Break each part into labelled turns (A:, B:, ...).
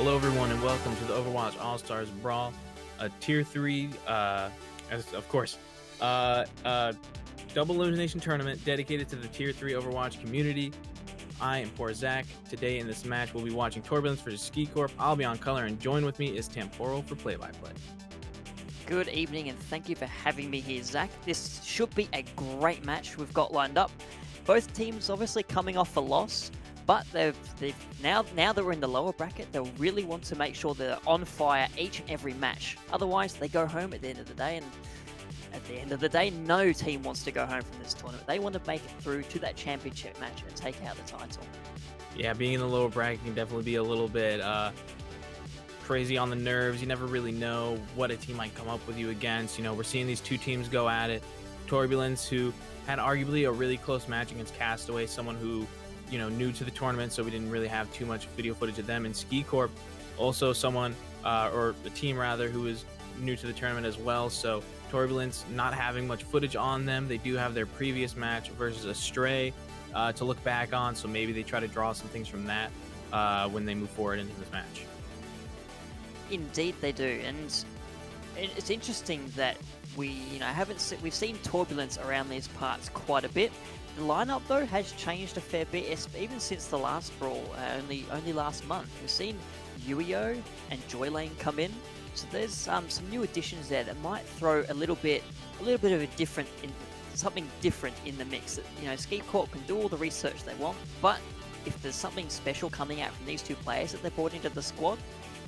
A: Hello, everyone, and welcome to the Overwatch All-Stars Brawl, a Tier 3, of course, double elimination tournament dedicated to the Tier 3 Overwatch community. I am poor Zach. Today in this match, we'll be watching Torbulance versus SkeeCorp. I'll be on color, and join with me is Temporal for play-by-play.
B: Good evening, and thank you for having me here, Zach. This should be a great match we've got lined up. Both teams obviously coming off a loss, but they've now that we're in the lower bracket, they'll really want to make sure they're on fire each and every match. Otherwise, they go home at the end of the day, and at the end of the day, no team wants to go home from this tournament. They want to make it through to that championship match and take out the title.
A: Yeah, being in the lower bracket can definitely be a little bit crazy on the nerves. You never really know what a team might come up with you against. You know, we're seeing these two teams go at it. Turbulence, who had arguably a really close match against Castaway, someone who, you know, new to the tournament, so we didn't really have too much video footage of them. And SkeeCorp, also someone, or a team rather, who is new to the tournament as well. So Turbulence not having much footage on them. They do have their previous match versus Astray to look back on, so maybe they try to draw some things from that when they move forward into this match.
B: Indeed, they do, and it's interesting that we've seen Turbulence around these parts quite a bit. The lineup though has changed a fair bit, even since the last brawl, only last month. We've seen Uio and Joylane come in, so there's some new additions there that might throw a little bit of a something different in the mix. You know, SkeeCorp can do all the research they want, but if there's something special coming out from these two players that they brought into the squad,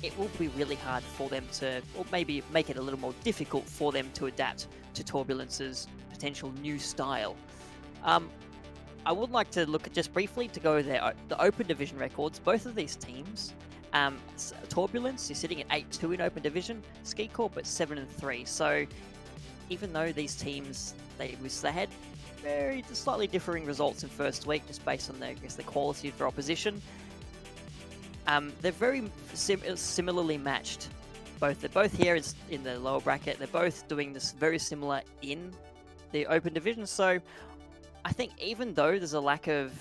B: it will be really hard for them to, or maybe make it a little more difficult for them to adapt to Turbulence's potential new style. I would like to look at just briefly to go there the Open Division records. Both of these teams, Turbulence is sitting at 8-2 in Open Division, SkeeCorp at 7-3. So even though these teams they had very slightly differing results in first week, just based on the quality of their opposition, they're very similarly matched. They're both here in the lower bracket. They're both doing this very similar in the Open Division. So I think even though there's a lack of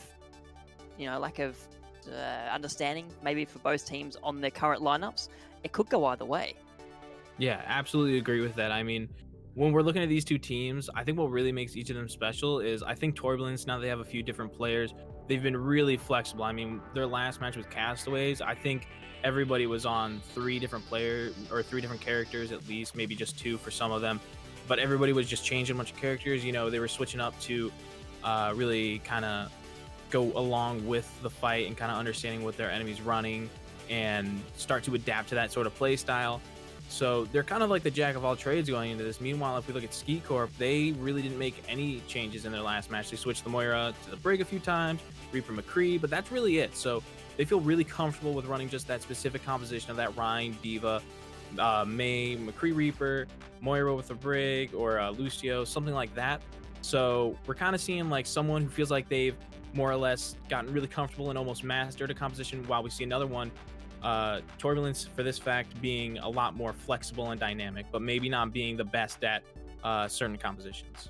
B: understanding maybe for both teams on their current lineups, it could go either way.
A: Yeah, absolutely agree with that. I mean, when we're looking at these two teams, I think what really makes each of them special is I think Turbulence, now they have a few different players, they've been really flexible. I mean, their last match with Castaways, I think everybody was on three different characters at least, maybe just two for some of them, but everybody was just changing a bunch of characters. You know, they were switching up to really kind of go along with the fight and kind of understanding what their enemy's running and start to adapt to that sort of play style. So they're kind of like the jack of all trades going into this. Meanwhile, if we look at SkeeCorp, they really didn't make any changes in their last match. They switched the Moira to the Brig a few times, Reaper McCree, but that's really it. So they feel really comfortable with running just that specific composition of that Rhine, Diva, May, McCree Reaper, Moira with the Brig, or Lucio, something like that. So we're kind of seeing like someone who feels like they've more or less gotten really comfortable and almost mastered a composition, while we see another one, Turbulence, for this fact, being a lot more flexible and dynamic, but maybe not being the best at certain compositions.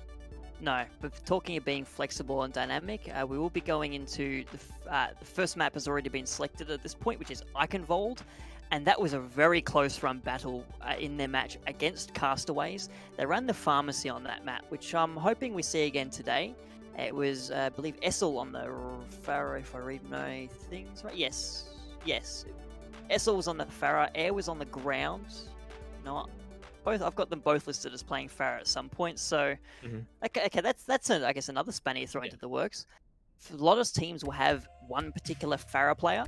B: No, but talking of being flexible and dynamic, we will be going into the first map has already been selected at this point, which is Eichenwald, and that was a very close run battle in their match against Castaways. They ran the pharmacy on that map, which I'm hoping we see again today. It was, I believe, Essel on the Farah, if I read my things right. Yes. Essel was on the Farah, Air was on the ground. No, both. I've got them both listed as playing Farah at some point. So, okay, that's I guess another spanner you throw into the works. A lot of teams will have one particular Farah player,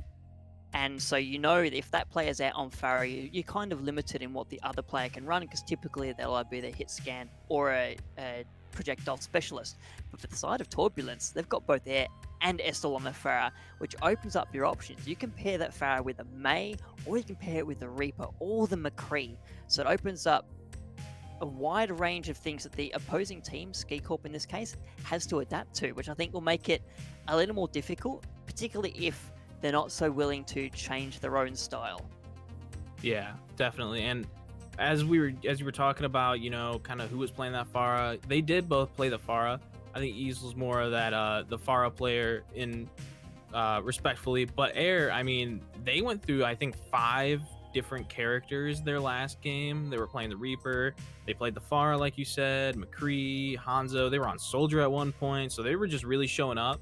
B: and so you know if that player's out on Farah, you're kind of limited in what the other player can run, because typically they'll either be their hit scan or a projectile specialist. But for the side of Turbulence, they've got both Air and Estel on the Farah, which opens up your options. You can pair that Farah with a May, or you can pair it with the Reaper or the McCree. So it opens up a wide range of things that the opposing team, SkeeCorp in this case, has to adapt to, which I think will make it a little more difficult, particularly if they're not so willing to change their own style.
A: Yeah, definitely. And as you were talking about, you know, kind of who was playing that Farah, they did both play the Farah. I think Easel's more of that the Farah player in respectfully. But Air, I mean, they went through, I think, 5 different characters their last game. They were playing the Reaper, they played the Pharah, like you said, McCree, Hanzo. They were on Soldier at one point, so they were just really showing up,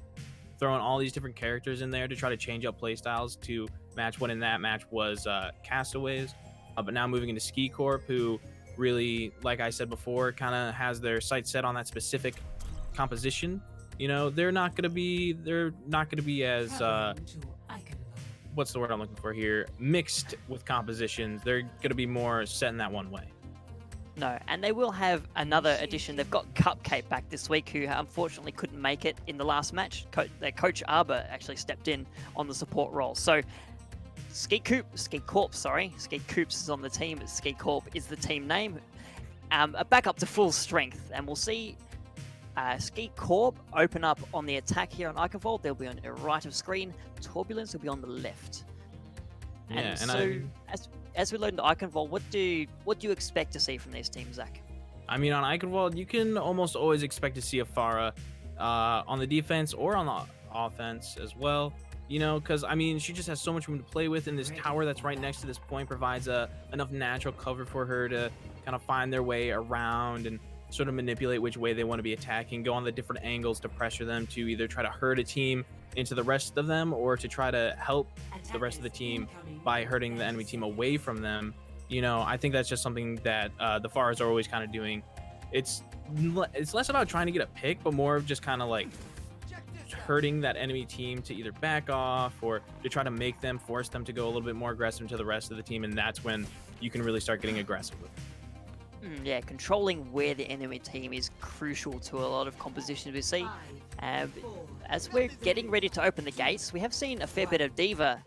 A: throwing all these different characters in there to try to change up playstyles to match what in that match was Castaways. But now moving into SkeeCorp, who really, like I said before, kind of has their sights set on that specific composition. You know, they're not gonna be as what's the word I'm looking for here? Mixed with compositions. They're gonna be more set in that one way.
B: No, and they will have another addition. They've got Cupcake back this week, who unfortunately couldn't make it in the last match. Their coach Arbor actually stepped in on the support role. So SkeeCorp is on the team. SkeeCorp is the team name. Back up to full strength, and we'll see SkeeCorp open up on the attack here on Iconvolt. They'll be on the right of screen. Torbulance will be on the left.
A: Yeah,
B: and so as we load into Iconvolt, what do you expect to see from these teams, Zach?
A: I mean, on Iconvolt, you can almost always expect to see a Pharah on the defense or on the offense as well. You know, because I mean, she just has so much room to play with, and this tower that's right next to this point provides enough natural cover for her to kind of find their way around and sort of manipulate which way they want to be attacking, go on the different angles to pressure them to either try to hurt a team into the rest of them or to try to help the rest of the team by hurting the enemy team away from them. You know, I think that's just something that the Pharahs are always kind of doing. It's less about trying to get a pick, but more of just kind of like hurting that enemy team to either back off or to try to force them to go a little bit more aggressive to the rest of the team, and that's when you can really start getting aggressive with it.
B: Yeah, controlling where the enemy team is crucial to a lot of compositions we see. As we're getting ready to open the gates, we have seen a fair bit of D.Va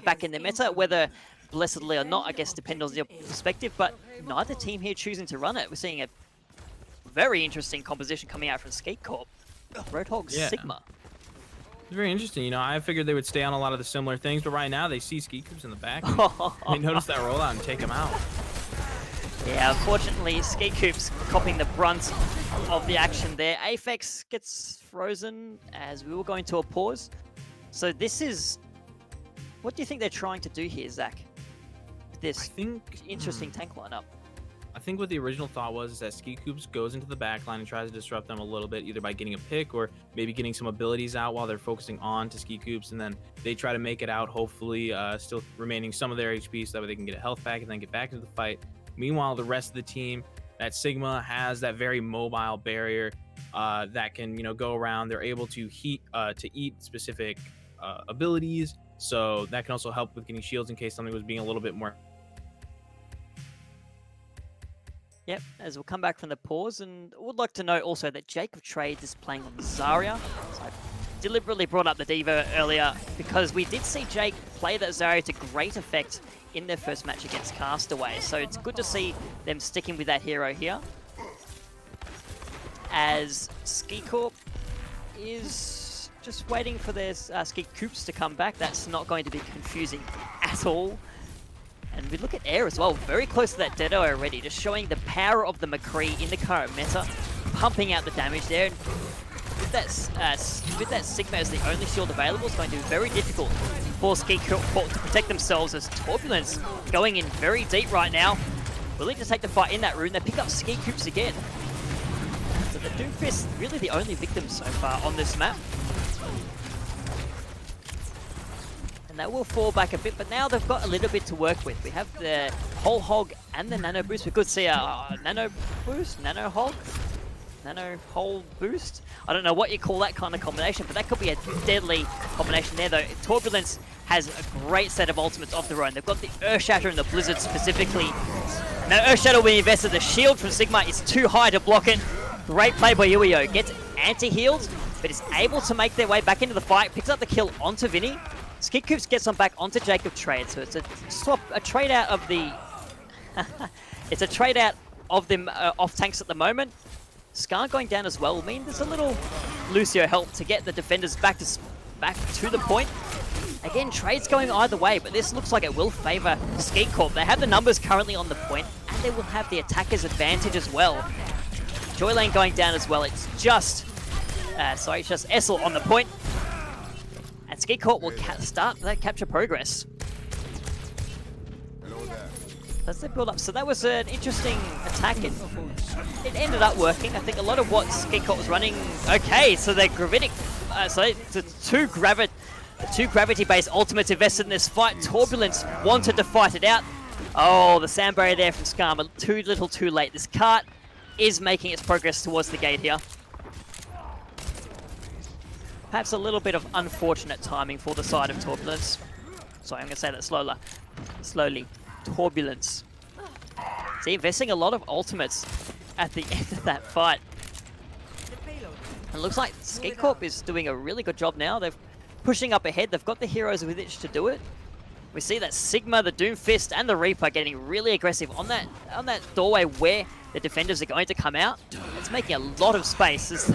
B: back in the meta, whether blessedly or not, I guess depends on your perspective, but neither team here choosing to run it. We're seeing a very interesting composition coming out from SkeeCorp. Roadhog Sigma.
A: It's very interesting. You know, I figured they would stay on a lot of the similar things, but right now they see SkeeCorps in the back. They notice that rollout and take them out.
B: Yeah, unfortunately, SkeeCorp's copying the brunt of the action there. Aphex gets frozen as we were going to a pause. So this is... What do you think they're trying to do here, Zach? With this interesting tank lineup.
A: I think what the original thought was is that SkeeCorp goes into the backline and tries to disrupt them a little bit, either by getting a pick or maybe getting some abilities out while they're focusing on to SkeeCorp, and then they try to make it out, hopefully still remaining some of their HP so that way they can get a health back and then get back into the fight. Meanwhile, the rest of the team, that Sigma has that very mobile barrier that can, you know, go around. They're able to eat specific abilities, so that can also help with getting shields in case something was being a little bit more.
B: Yep, as we'll come back from the pause, and would like to note also that Jake of Trades is playing on Zarya. So I deliberately brought up the D.Va earlier because we did see Jake play that Zarya to great effect in their first match against Castaway. So it's good to see them sticking with that hero here. As SkeeCorp is just waiting for their SkeeCorps to come back. That's not going to be confusing at all. And we look at Air as well, very close to that Deado already, just showing the power of the McCree in the current meta, pumping out the damage there. And with that Sigma as the only shield available, it's going to be very difficult for SkeeCorp to protect themselves, as Torbulance going in very deep right now, willing to take the fight in that rune. They pick up SkeeCorp again. So the Doomfist really the only victim so far on this map. And that will fall back a bit, but now they've got a little bit to work with. We have the Whole Hog and the Nano Boost. We could see a Nano Boost, Nano Hog, Nano Hole Boost. I don't know what you call that kind of combination, but that could be a deadly combination there, though. Turbulence has a great set of ultimates of their own. They've got the Earthshatter and the Blizzard specifically. Now Earthshatter will be invested. The shield from Sigma is too high to block it. Great play by Uio. Gets anti-healed, but is able to make their way back into the fight. Picks up the kill onto Vinny. SkeeCorp gets on back onto Jacob Trade, so it's a swap, a trade out of the... it's a trade out of them off tanks at the moment. Scar going down as well will mean there's a little Lucio help to get the defenders back to the point. Again, trades going either way, but this looks like it will favor SkeeCorp. They have the numbers currently on the point, and they will have the attacker's advantage as well. Joy Lane going down as well. It's just, it's just Essel on the point. And SkeeCorp will start that capture progress. That's the build up. So that was an interesting attack. It ended up working. I think a lot of what SkeeCorp was running. Okay, so they're gravitic. So the two gravity-based ultimates invested in this fight. Torbulance wanted to fight it out. Oh, the sound barrier there from Skarma. Too little, too late. This cart is making its progress towards the gate here. Perhaps a little bit of unfortunate timing for the side of Torbulance. Sorry, I'm going to say that slowly. Torbulance. See, investing a lot of ultimates at the end of that fight. It looks like SkeeCorp is doing a really good job now. They're pushing up ahead. They've got the heroes with which to do it. We see that Sigma, the Doomfist, and the Reaper getting really aggressive on that doorway where the defenders are going to come out. It's making a lot of space.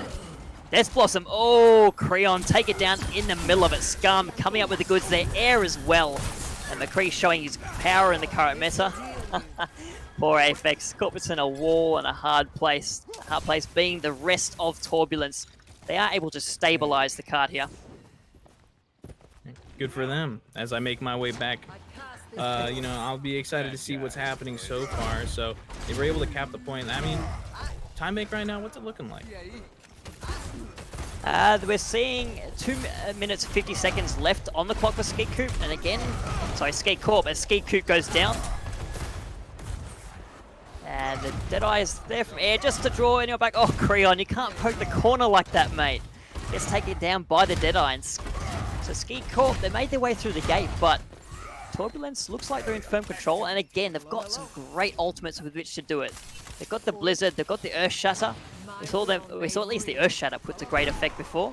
B: Death Blossom. Oh, Creon, take it down in the middle of it. Scum coming up with the goods there. Air as well. And McCree showing his power in the current meta. Poor Aphex. Caught between a wall and a hard place. A hard place being the rest of Torbulance. They are able to stabilize the card here.
A: Good for them. As I make my way back, you know, I'll be excited to see what's happening so far. So they were able to cap the point. I mean, time make right now, what's it looking like?
B: We're seeing 2 minutes 50 seconds left on the clock for SkeeCorp, and again, sorry, SkeeCorp, as SkeeCorp goes down. And the Deadeye is there from air just to draw anyone back. Oh, Creon, you can't poke the corner like that, mate. Gets taken down by the Deadeye. So SkeeCorp, they made their way through the gate, but Torbulance looks like they're in firm control, and again, they've got some great ultimates with which to do it. They've got the Blizzard, they've got the Earth Shatter. We saw at least the Earth Shatter put to great effect before.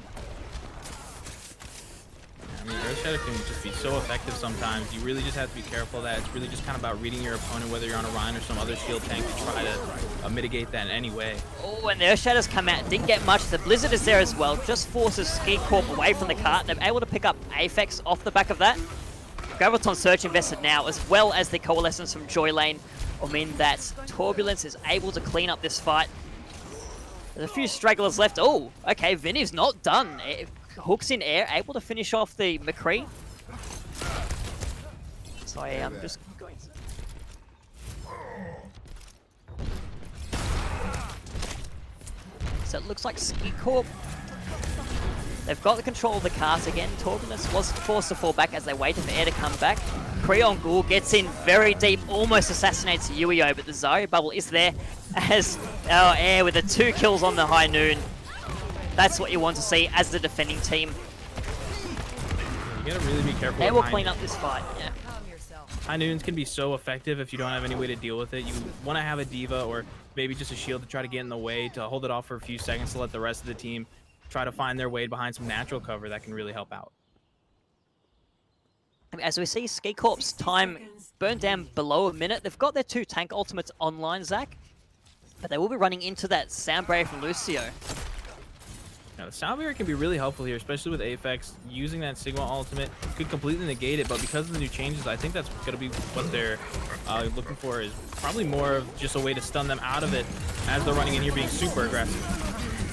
A: I mean, Earth Shatter can just be so effective sometimes. You really just have to be careful of that. It's really just kind of about reading your opponent, whether you're on a Rhine or some other shield tank, to try to mitigate that in any way.
B: Oh, and the Earth Shatters come out. Didn't get much. The Blizzard is there as well. Just forces SkeeCorp away from the cart. They're able to pick up Aphex off the back of that. Graviton Surge invested now, as well as the Coalescence from Joy Lane, will mean that Torbulance is able to clean up this fight. There's a few stragglers left. Oh, okay, Vinny's not done. Hooks in air, able to finish off the McCree. Sorry, I'm just going to... So it looks like SkeeCorp, they've got the control of the cart again. Torbulance was forced to fall back as they waited for air to come back. Creon Ghoul gets in very deep, almost assassinates Yuio, but the Zarya bubble is there as air with the 2 kills on the High Noon. That's what you want to see as the defending team.
A: You gotta really be careful.
B: They will clean up this fight, yeah.
A: High Noons can be so effective if you don't have any way to deal with it. You want to have a diva or maybe just a shield to try to get in the way, to hold it off for a few seconds to let the rest of the team try to find their way behind some natural cover that can really help out.
B: As we see SkeeCorp's time burned down below a minute, they've got their 2 tank ultimates online, Zach, but they will be running into that sound barrier from Lucio.
A: Now, the sound barrier can be really helpful here, especially with Aphex. Using that Sigma ultimate could completely negate it, but because of the new changes, I think that's going to be what they're looking for, is probably more of just a way to stun them out of it as they're running in here being super aggressive.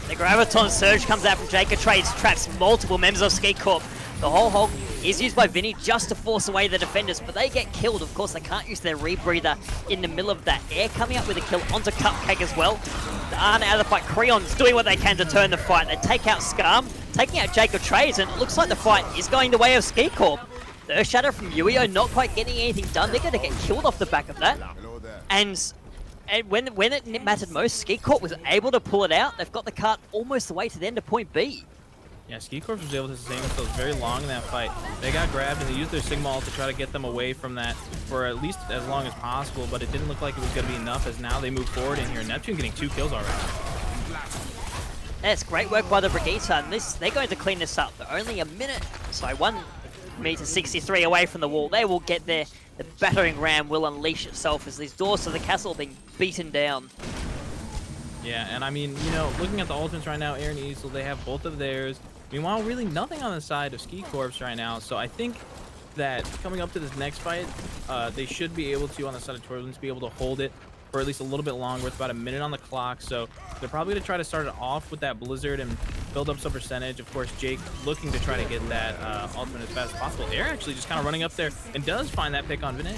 B: The Graviton Surge comes out from Jacob Trades, traps multiple members of SkeeCorp. The whole hog is used by Vinny just to force away the defenders, but they get killed. Of course, they can't use their rebreather in the middle of that. Air coming up with a kill onto Cupcake as well. They aren't out of the fight. Creon's doing what they can to turn the fight. They take out Skarm, taking out Jacob Trades, and it looks like the fight is going the way of SkeeCorp. The Earth Shatter from Yuio not quite getting anything done. They're going to get killed off the back of that. And when it mattered most, SkeeCorp was able to pull it out. They've got the cart almost the way to the end of point B.
A: Yeah, SkeeCorp was able to sustain themselves very long in that fight. They got grabbed and they used their Sigma ult to try to get them away from that for at least as long as possible, but it didn't look like it was going to be enough, as now they move forward in here. Neptune getting 2 kills already.
B: That's great work by the Brigitte, and they're going to clean this up. They're only a minute, sorry, 1 meter 63 away from the wall. They will get there. The battering ram will unleash itself as these doors to the castle are being beaten down.
A: Yeah, and I mean, you know, looking at the ultimates right now, Air and Easel, they have both of theirs. Meanwhile, really nothing on the side of SkeeCorp right now, so I think that coming up to this next fight, they should be able to, on the side of Torbulance, be able to hold it for at least a little bit longer. It's about a minute on the clock, so they're probably going to try to start it off with that Blizzard and build up some percentage. Of course, Jake looking to try to get that ultimate as fast as possible. Air actually just kind of running up there and does find that pick on Vinay.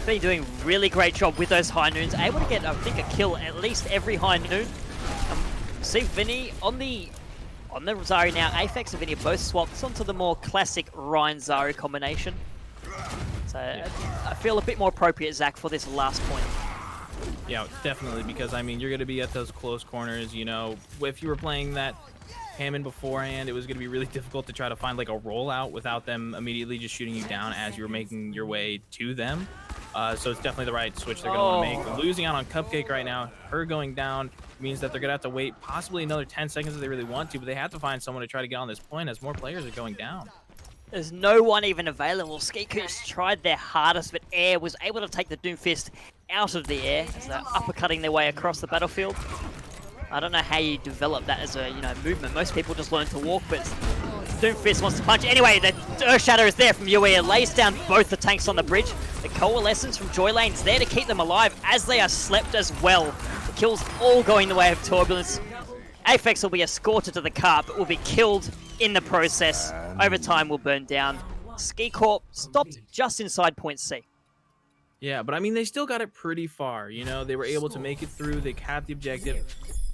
B: Been doing really great job with those high noons, able to get, I think, a kill at least every high noon. See Vinny on the Zari now. Aphex and Vinny both swapped onto the more classic Ryan Zari combination. So yeah. I feel a bit more appropriate, Zach, for this last point.
A: Yeah, definitely, because I mean, you're going to be at those close corners. You know, if you were playing that Hammond beforehand, it was going to be really difficult to try to find like a rollout without them immediately just shooting you down as you were making your way to them. So it's definitely the right switch they're going to want to make. Losing out on Cupcake right now, her going down means that they're going to have to wait possibly another 10 seconds if they really want to, but they have to find someone to try to get on this point as more players are going down.
B: There's no one even available. SkeeCorp tried their hardest, but Air was able to take the Doomfist out of the air as they're uppercutting their way across the battlefield. I don't know how you develop that as a movement. Most people just learn to walk, but Doomfist wants to punch. Anyway, the Earth Shatter is there from UE. It lays down both the tanks on the bridge. The Coalescence from Joylane's there to keep them alive as they are slept as well. The kills all going the way of Torbulance. Aphex will be escorted to the car, but will be killed in the process. Overtime will burn down. SkeeCorp stopped just inside point C.
A: Yeah, but I mean, they still got it pretty far. You know, they were able to make it through. They capped the objective.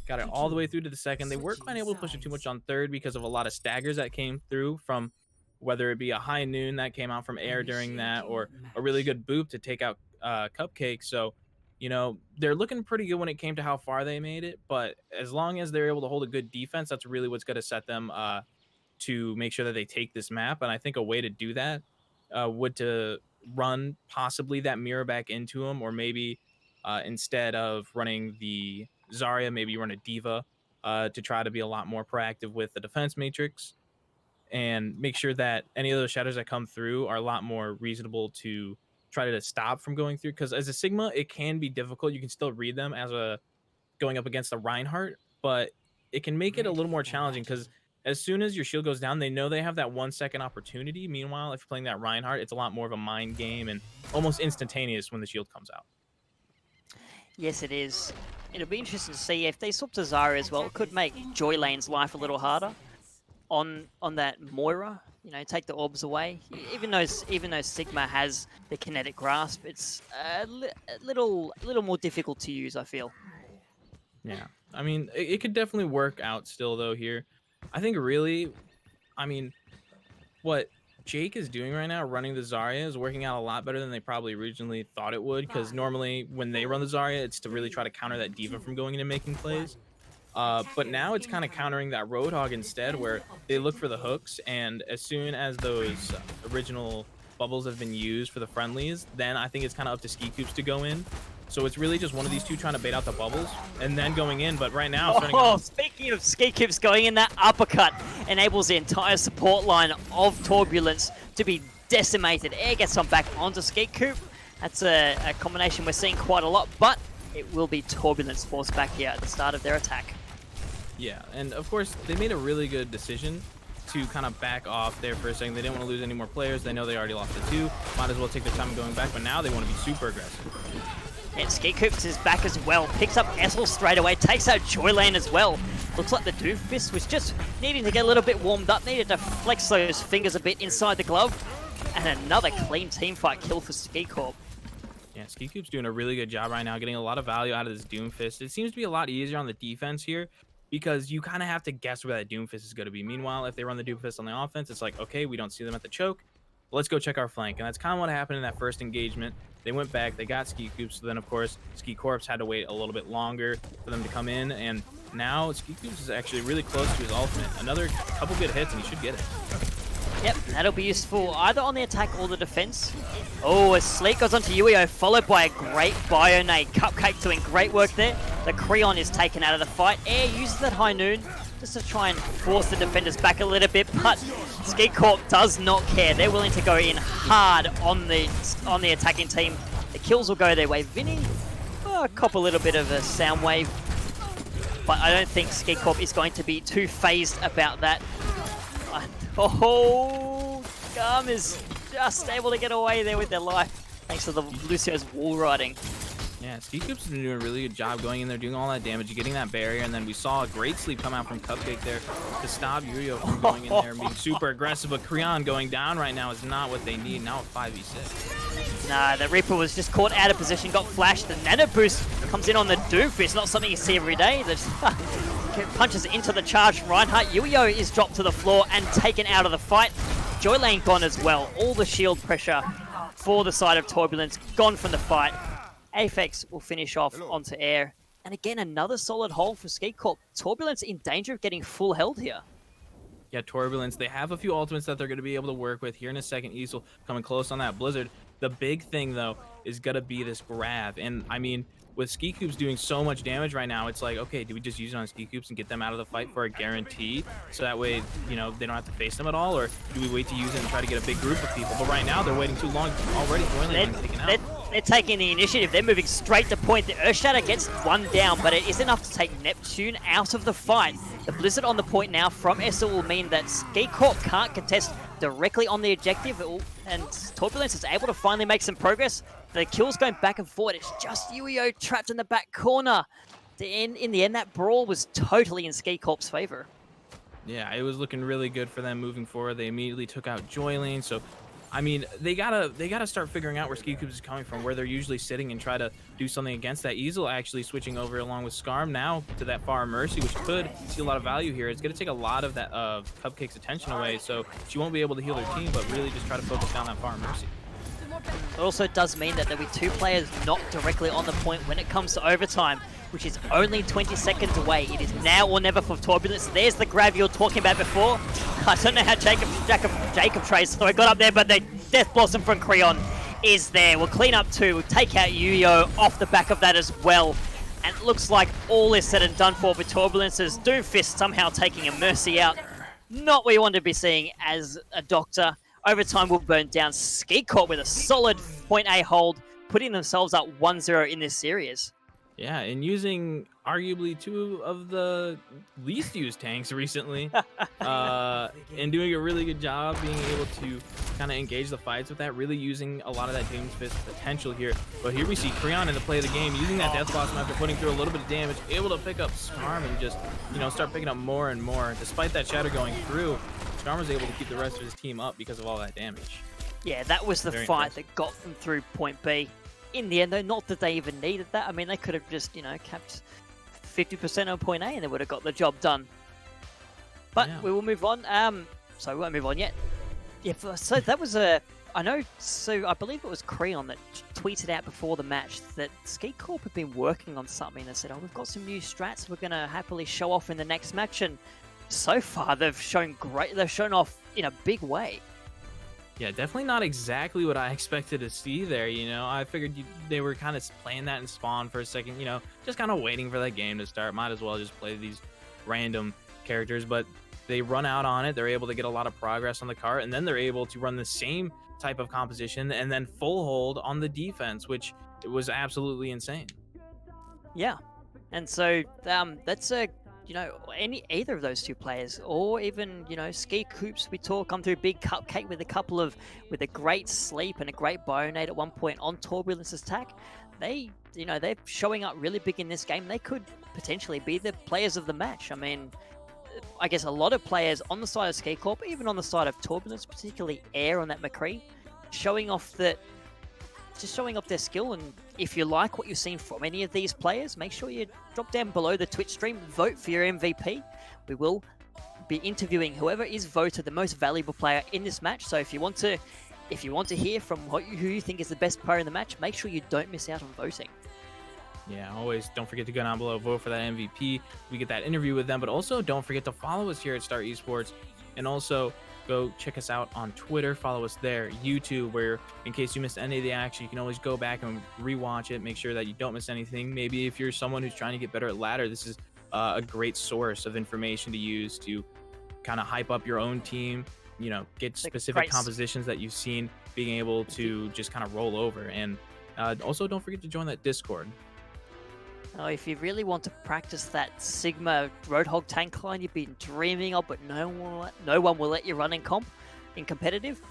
A: Got it all the way through to the second. They weren't quite able to push it too much on third because of a lot of staggers that came through from whether it be a high noon that came out from Air during that or a really good boop to take out Cupcake. So, you know, they're looking pretty good when it came to how far they made it. But as long as they're able to hold a good defense, that's really what's going to set them to make sure that they take this map. And I think a way to do that would to run possibly that mirror back into them, or maybe instead of running the Zarya, maybe you run a Diva to try to be a lot more proactive with the defense matrix and make sure that any of those shadows that come through are a lot more reasonable to try to stop from going through. Because as a Sigma, it can be difficult. You can still read them as a going up against a Reinhardt, but it can make it a little more challenging because as soon as your shield goes down, they know they have that 1 second opportunity. Meanwhile, if you're playing that Reinhardt, it's a lot more of a mind game and almost instantaneous when the shield comes out.
B: Yes, it is. It'll be interesting to see if they swap to Zarya as well. It could make Joylane's life a little harder on that Moira. You know, take the orbs away. Even though Sigma has the kinetic grasp, it's a little more difficult to use, I feel.
A: Yeah, I mean, it could definitely work out still though here. I think really, I mean, what Jake is doing right now, running the Zarya, is working out a lot better than they probably originally thought it would, because normally when they run the Zarya, it's to really try to counter that Diva from going in and making plays. But now it's kind of countering that Roadhog instead, where they look for the hooks, and as soon as those original bubbles have been used for the friendlies, then I think it's kind of up to SkeeCorp to go in. So it's really just one of these two trying to bait out the bubbles and then going in. But right now,
B: speaking of SkeeCorp going in, that uppercut enables the entire support line of Torbulance to be decimated. Air gets on back onto SkeeCorp. That's a combination we're seeing quite a lot, but it will be Torbulance forced back here at the start of their attack.
A: Yeah, and of course, they made a really good decision to kind of back off there for a second. They didn't want to lose any more players. They know they already lost the 2. Might as well take their time going back, but now they want to be super aggressive.
B: And SkeeCorp is back as well. Picks up Essel straight away. Takes out Joylane as well. Looks like the Doomfist was just needing to get a little bit warmed up. Needed to flex those fingers a bit inside the glove. And another clean teamfight kill for SkeeCorp.
A: Yeah, SkeeCorp's doing a really good job right now, getting a lot of value out of this Doomfist. It seems to be a lot easier on the defense here, because you kind of have to guess where that Doomfist is going to be. Meanwhile, if they run the Doomfist on the offense, it's like, okay, we don't see them at the choke. Let's go check our flank. And that's kind of what happened in that first engagement. They went back, they got SkeeCorp, so then, of course, SkeeCorp had to wait a little bit longer for them to come in. And now SkeeCorp is actually really close to his ultimate. Another couple good hits, and he should get it.
B: Yep, that'll be useful either on the attack or the defense. Oh, as Sleek goes onto Ueo, followed by a great Bionade. Cupcake doing great work there. The Creon is taken out of the fight. Air uses that high noon just to try and force the defenders back a little bit, but SkeeCorp does not care. They're willing to go in hard on the attacking team. The kills will go their way. Vinny, cop a little bit of a sound wave, but I don't think SkeeCorp is going to be too phased about that. Oh, Garm is just able to get away there with their life, thanks to the Lucio's wall riding.
A: Yeah, SkeeCorp's been doing a really good job going in there, doing all that damage, getting that barrier, and then we saw a great sleep come out from Cupcake there to stop Yurio from going in there and being super aggressive. But Creon going down right now is not what they need. Now a 5v6.
B: Nah, the Reaper was just caught out of position, got flashed. The Nano Boost comes in on the Doomfist, not something you see every day. That punches into the charge from Reinhardt. Yurio is dropped to the floor and taken out of the fight. Joy Lane gone as well. All the shield pressure for the side of Torbulance gone from the fight. Aphex will finish off onto air. And again, another solid hold for SkeeCorp. Torbulance in danger of getting full held here.
A: Yeah, Torbulance, they have a few ultimates that they're going to be able to work with here in a second. Easel coming close on that Blizzard. The big thing, though, is going to be this grab. And, I mean, with SkeeCorp doing so much damage right now, it's like, okay, do we just use it on SkeeCorp and get them out of the fight for a guarantee? So that way, you know, they don't have to face them at all? Or do we wait to use it and try to get a big group of people? But right now, they're waiting too long already.
B: They're taking the initiative. They're moving straight to point. The Earthshatter gets one down, but it is enough to take Neptune out of the fight. The Blizzard on the point now from Essel will mean that SkeeCorp can't contest directly on the objective, and Torbulance is able to finally make some progress. The kills going back and forth. It's just Yuio trapped in the back corner. In the end, that brawl was totally in SkeeCorp's favor.
A: Yeah, it was looking really good for them moving forward. They immediately took out Joy Lane, so I mean, they gotta start figuring out where SkeeCorp is coming from, where they're usually sitting, and try to do something against that. Easel actually switching over along with Skarm now to that far Mercy, which could see a lot of value here. It's gonna take a lot of that Cupcake's attention away, so she won't be able to heal her team, but really just try to focus down that far Mercy.
B: It also does mean that there'll be two players not directly on the point when it comes to overtime, which is only 20 seconds away. It is now or never for Torbulance. There's the grab you were talking about before. I don't know how Jacob traced, so I got up there, but the Death Blossom from Creon is there. We'll clean up two. We'll take out Yuyo off the back of that as well. And it looks like all is said and done for Turbulance's Doomfist somehow taking a Mercy out. Not what you want to be seeing as a Doctor. Overtime will burn down. SkeeCorp with a solid point A hold, putting themselves up 1-0 in this series.
A: Yeah, and using arguably two of the least used tanks recently, and doing a really good job being able to kind of engage the fights with that, really using a lot of that Doomfist potential here. But here we see Creon in the play of the game, using that Death Blossom after putting through a little bit of damage, able to pick up Skarm and just, you know, start picking up more and more. Despite that Shatter going through, Skarm was able to keep the rest of his team up because of all that damage.
B: Yeah, that was the fight that got them through point B. In the end, though, not that they even needed that. I mean, they could have just, you know, capped 50% on point A and they would have got the job done. But yeah, we will move on. So we won't move on yet. Yeah, so that was I believe it was Creon that tweeted out before the match that SkeeCorp had been working on something and said, oh, we've got some new strats we're going to happily show off in the next match. And so far, they've shown off in a big way.
A: Yeah, definitely not exactly what I expected to see there, you know. I figured they were kind of playing that in Spawn for a second, you know, just kind of waiting for that game to start. Might as well just play these random characters, but they run out on it. They're able to get a lot of progress on the cart, and then they're able to run the same type of composition and then full hold on the defense, which was absolutely insane.
B: Yeah, and so that's a... you know, either of those two players, or even, you know, SkeeCorp, we come through Big Cupcake with a great sleep and a great Bionade at one point on Turbulance's attack. They're showing up really big in this game. They could potentially be the players of the match. I mean, I guess a lot of players on the side of SkeeCorp, even on the side of Turbulence, particularly Air on that McCree, showing off their skill. And if you like what you've seen from any of these players, make sure you drop down below the Twitch stream, vote for your MVP. We will be interviewing whoever is voted the most valuable player in this match. So if you want to hear from who you think is the best player in the match, make sure you don't miss out on voting.
A: Yeah, always don't forget to go down below, vote for that MVP. We get that interview with them, but also don't forget to follow us here at Star Esports, and also go check us out on Twitter, follow us there, YouTube, where in case you missed any of the action, you can always go back and rewatch it, make sure that you don't miss anything. Maybe if you're someone who's trying to get better at ladder, this is a great source of information to use to kind of hype up your own team, you know, get specific compositions that you've seen being able to just kind of roll over. And also don't forget to join that Discord.
B: Oh, if you really want to practice that Sigma Roadhog tank line you've been dreaming of, but no one will let you run in competitive,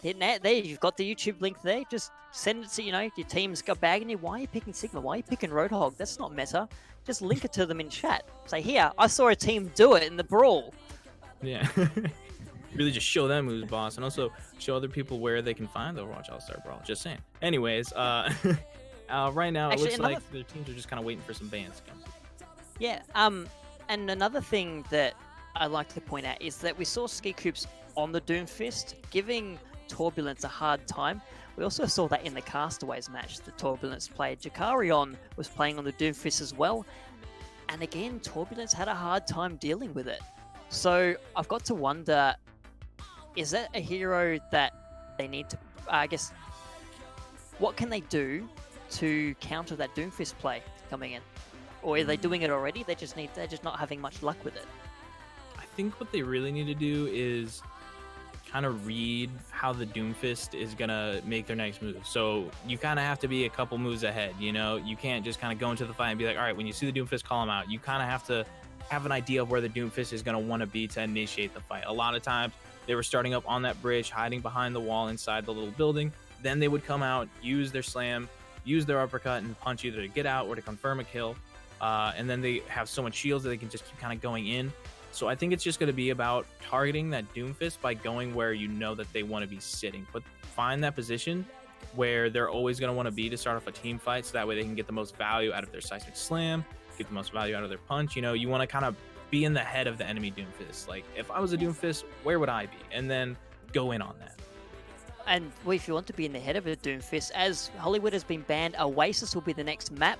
B: There, you've got the YouTube link there. Just send it to, your team's got bagging you. Why are you picking Sigma? Why are you picking Roadhog? That's not meta. Just link it to them in chat. Say, here, I saw a team do it in the brawl.
A: Yeah. Really just show them who's boss, and also show other people where they can find the Overwatch All-Star Brawl. Just saying. Anyways, right now it looks like their teams are just kind of waiting for some bans to come.
B: Yeah. And another thing that I like to point out is that we saw SkeeCorp on the Doomfist giving Torbulance a hard time. We also saw that in the Castaways match. The Torbulance player Jakarion was playing on the Doomfist as well, and again, Torbulance had a hard time dealing with it. So I've got to wonder, is that a hero that they need to, I guess, what can they do to counter that Doomfist play coming in? Or are they doing it already? They're just not having much luck with it.
A: I think what they really need to do is kind of read how the Doomfist is gonna make their next move. So you kind of have to be a couple moves ahead, You can't just kind of go into the fight and be like, all right, when you see the Doomfist, call him out. You kind of have to have an idea of where the Doomfist is gonna want to be to initiate the fight. A lot of times they were starting up on that bridge, hiding behind the wall inside the little building. Then they would come out, use their slam, use their uppercut, and punch either to get out or to confirm a kill. And then they have so much shields that they can just keep kind of going in. So I think it's just going to be about targeting that Doomfist by going where you know that they want to be sitting. But find that position where they're always going to want to be to start off a team fight, so that way they can get the most value out of their seismic slam, get the most value out of their punch. You want to kind of be in the head of the enemy Doomfist. Like, if I was a Doomfist, where would I be? And then go in on that.
B: And well, if you want to be in the head of a Doomfist, as Hollywood has been banned, Oasis will be the next map.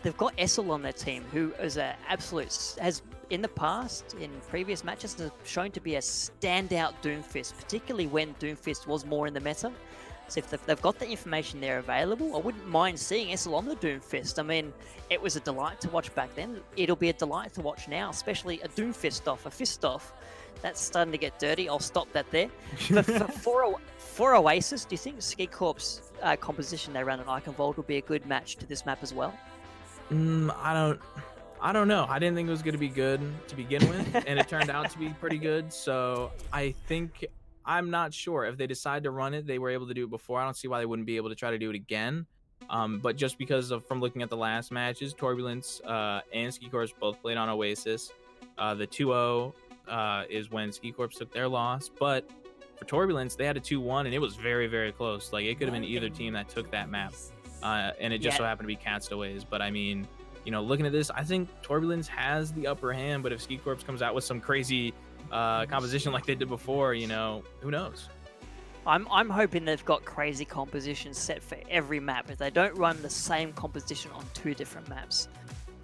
B: They've got Essel on their team, who is an absolute, has in the past, in previous matches, has shown to be a standout Doomfist, particularly when Doomfist was more in the meta. So if they've got the information there available, I wouldn't mind seeing Essel on the Doomfist. I mean, it was a delight to watch back then. It'll be a delight to watch now, especially a Doomfist off, a fist off. That's starting to get dirty. I'll stop that there. But for Oasis, do you think SkeeCorp's composition they ran on Eichenwald will be a good match to this map as well?
A: I don't know. I didn't think it was going to be good to begin with, and it turned out to be pretty good. So I think, I'm not sure if they decide to run it. They were able to do it before. I don't see why they wouldn't be able to try to do it again. But just because of, from looking at the last matches, Torbulance and SkeeCorp both played on Oasis. The 2-0 is when SkeeCorp took their loss, but for Torbulance, they had a 2-1, and it was very, very close. Like, it could have been either team that took that map. And it just so happened to be Castaways. But I mean, looking at this, I think Torbulance has the upper hand. But if SkeeCorp comes out with some crazy composition like they did before, who knows?
B: I'm hoping they've got crazy compositions set for every map. If they don't run the same composition on 2 different maps,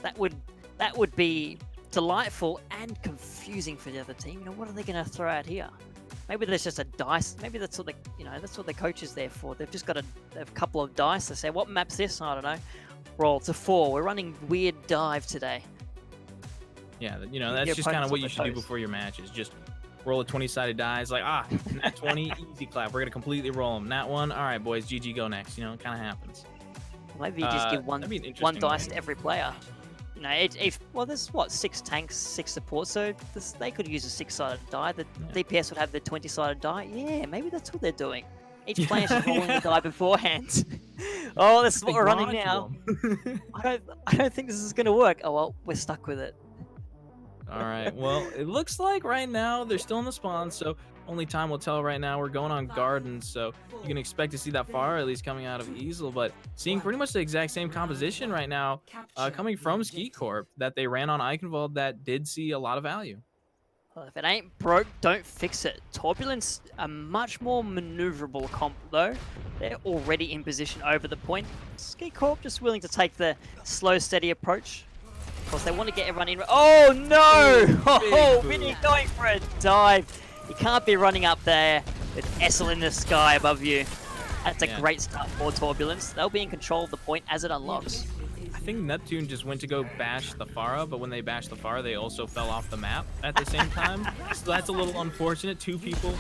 B: that would be delightful and confusing for the other team. What are they going to throw out here? Maybe there's just a dice. Maybe that's what that's what the coach is there for. They've just got a couple of dice. They say, what map's this? I don't know. Roll to 4. We're running weird dive today.
A: Yeah, that's just kind of what you should do before your matches. Just roll a 20-sided die. It's like, nat 20, easy clap. We're going to completely roll them. Nat 1, all right, boys, GG, go next. It kind of happens.
B: Maybe you just give one dice to every player. There's 6 tanks, 6 supports, so they could use a 6-sided die. The DPS would have the 20-sided die. Yeah, maybe that's what they're doing. Each player should roll in the die beforehand. Oh, this is what we're running now. I don't think this is going to work. Oh, well, we're stuck with it.
A: All right, well, it looks like right now they're still in the spawn, so only time will tell right now. We're going on Garden, so you can expect to see that far, at least coming out of Easel, but seeing pretty much the exact same composition right now coming from SkeeCorp that they ran on Eichenwald that did see a lot of value.
B: Well, if it ain't broke, don't fix it. Turbulence, a much more maneuverable comp, though. They're already in position over the point. SkeeCorp just willing to take the slow, steady approach. Of course, they want to get everyone in. Oh, no! Oh, Vinny going for a dive. You can't be running up there with Essel in the sky above you. That's a great start for Turbulence. They'll be in control of the point as it unlocks.
A: I think Neptune just went to go bash the Pharah, but when they bashed the Pharah, they also fell off the map at the same time. So that's a little unfortunate. 2 people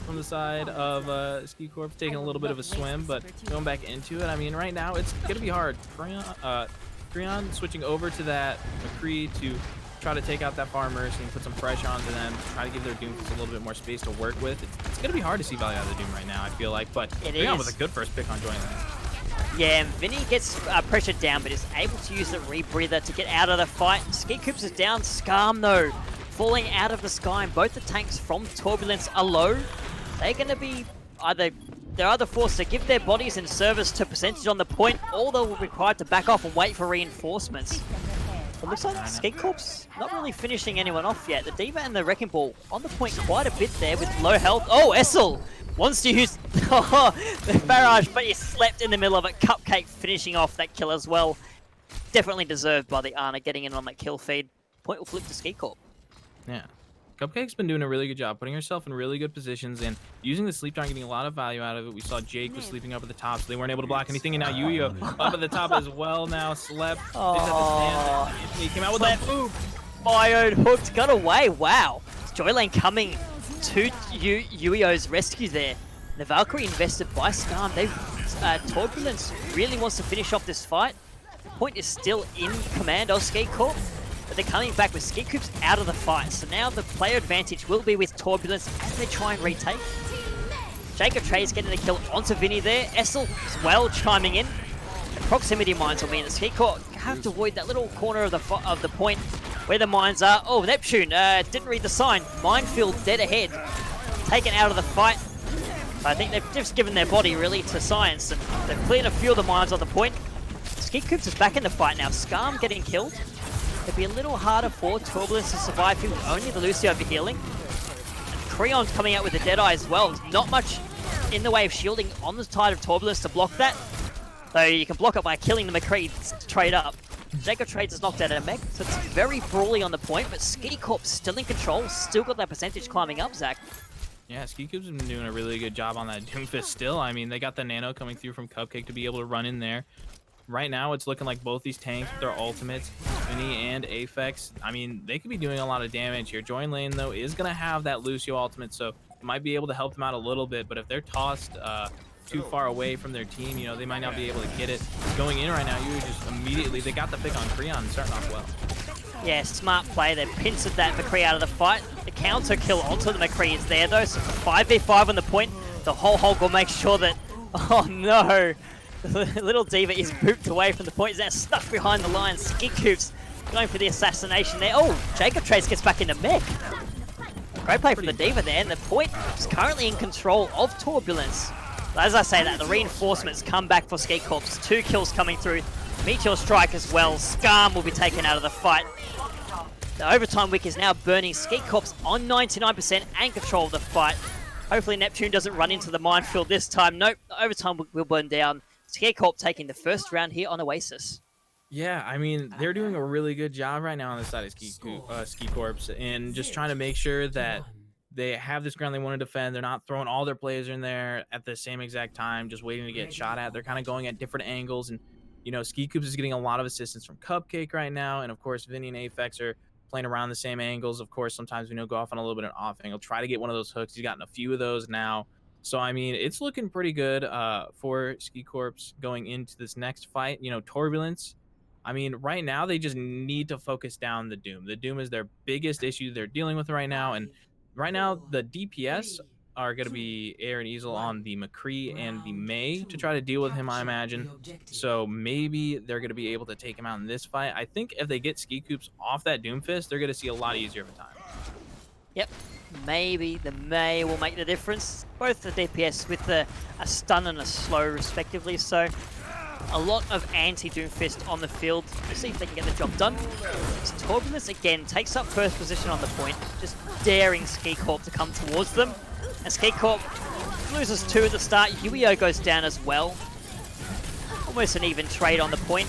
A: from the side of SkeeCorp taking a little bit of a swim, but going back into it. I mean, right now, it's going to be hard. Creon switching over to that McCree to try to take out that Far Mercy and put some pressure onto them, try to give their Doomfist a little bit more space to work with. It's going to be hard to see value out of the Doom right now, I feel like, but they're going with a good first pick on Join Lane.
B: Yeah, and Vinny gets pressured down, but is able to use the rebreather to get out of the fight. SkeeCorp is down. Skarm, though, falling out of the sky, and both the tanks from Torbulance are low. They're going to be they're either forced to give their bodies in service to percentage on the point, or they'll be required to back off and wait for reinforcements. It looks like SkeeCorp's not really finishing anyone off yet. The D.Va and the Wrecking Ball on the point quite a bit there with low health. Oh, Essel wants to use the barrage, but he slept in the middle of it. Cupcake finishing off that kill as well. Definitely deserved by the Ana getting in on that kill feed. Point will flip to SkeeCorp.
A: Yeah. Cupcake's been doing a really good job putting herself in really good positions and using the sleep time, getting a lot of value out of it. We saw Jake was sleeping up at the top, so they weren't able to block anything, and now Yuyo up at the top as well now. Slept.
B: Oh,
A: he came out with that boop.
B: Fired, hooked, got away. Wow. Joylane coming to Yuyo's rescue there. The Valkyrie invested by Skarm. Torbulance really wants to finish off this fight. The point is still in command of SkeeCorp, but they're coming back with SkeeCorp's out of the fight. So now the player advantage will be with Torbulance as they try and retake. Jacob Trey's getting the kill onto Vinny there. Essel as well chiming in. The proximity mines will mean that SkeeCorp have to avoid that little corner of the point where the mines are. Oh, Neptune didn't read the sign. Minefield dead ahead. Taken out of the fight. But I think they've just given their body really to science, and they've cleared a few of the mines on the point. SkeeCorp is back in the fight now. Skarm getting killed. It'd be a little harder for Torbulance to survive with only the Lucio overhealing. Creon's coming out with a Deadeye as well. Not much in the way of shielding on the side of Torbulance to block that. Though you can block it by killing the McCree trade up. Jacob Trades is knocked out of a mech, so it's very brawly on the point, but SkeeCorp's still in control, still got that percentage climbing up, Zach.
A: Yeah, SkeeCorp's been doing a really good job on that Doomfist still. I mean, they got the nano coming through from Cupcake to be able to run in there. Right now, it's looking like both these tanks with their ultimates, Vinny and Aphex, I mean, they could be doing a lot of damage here. Join Lane, though, is going to have that Lucio ultimate, so it might be able to help them out a little bit, but if they're tossed too far away from their team, you know, they might not be able to get it. Going in right now, you just immediately, they got the pick on Creon starting off well.
B: Yeah, smart play. They pincered that McCree out of the fight. The counter kill onto the McCree is there, though, so 5v5 on the point. The whole Hulk will make sure that, oh no, the little D.Va is booped away from the point. He's now stuck behind the line. SkeeCorp's going for the assassination there. Oh, Jacob Trace gets back into mech. Great play from the D.Va there, and the point is currently in control of Torbulance. But as I say that, the reinforcements come back for SkeeCorp. 2 kills coming through. Meteor Strike as well. Skarm will be taken out of the fight. The overtime wick is now burning. SkeeCorp's on 99% and control of the fight. Hopefully Neptune doesn't run into the minefield this time. Nope, the overtime wick will burn down. SkeeCorp taking the first round here on Oasis.
A: Yeah, I mean, they're doing a really good job right now on the side of SkeeCorp and just trying to make sure that they have this ground they want to defend. They're not throwing all their players in there at the same exact time, just waiting to get shot at. They're kind of going at different angles. And, you know, SkeeCorp is getting a lot of assistance from Cupcake right now. And, of course, Vinny and Aphex are playing around the same angles. Of course, sometimes, you know, go off on a little bit of an off angle. Try to get one of those hooks. He's gotten a few of those now. So, I mean, it's looking pretty good for SkeeCorp going into this next fight. You know, Torbulance, I mean, right now they just need to focus down the Doom. The Doom is their biggest issue they're dealing with right now. And right now, the DPS are going to be Air and Easel on the McCree and the May to try to deal with him, I imagine. So maybe they're going to be able to take him out in this fight. I think if they get SkeeCorp off that Doomfist, they're going to see a lot easier of a time.
B: Yep. Maybe the May will make the difference. Both the DPS with a stun and a slow, respectively. So a lot of anti-Doomfist on the field. Let's see if they can get the job done. Torbulance again takes up first position on the point, just daring SkeeCorp to come towards them. And SkeeCorp loses 2 at the start. Yuio goes down as well. Almost an even trade on the point.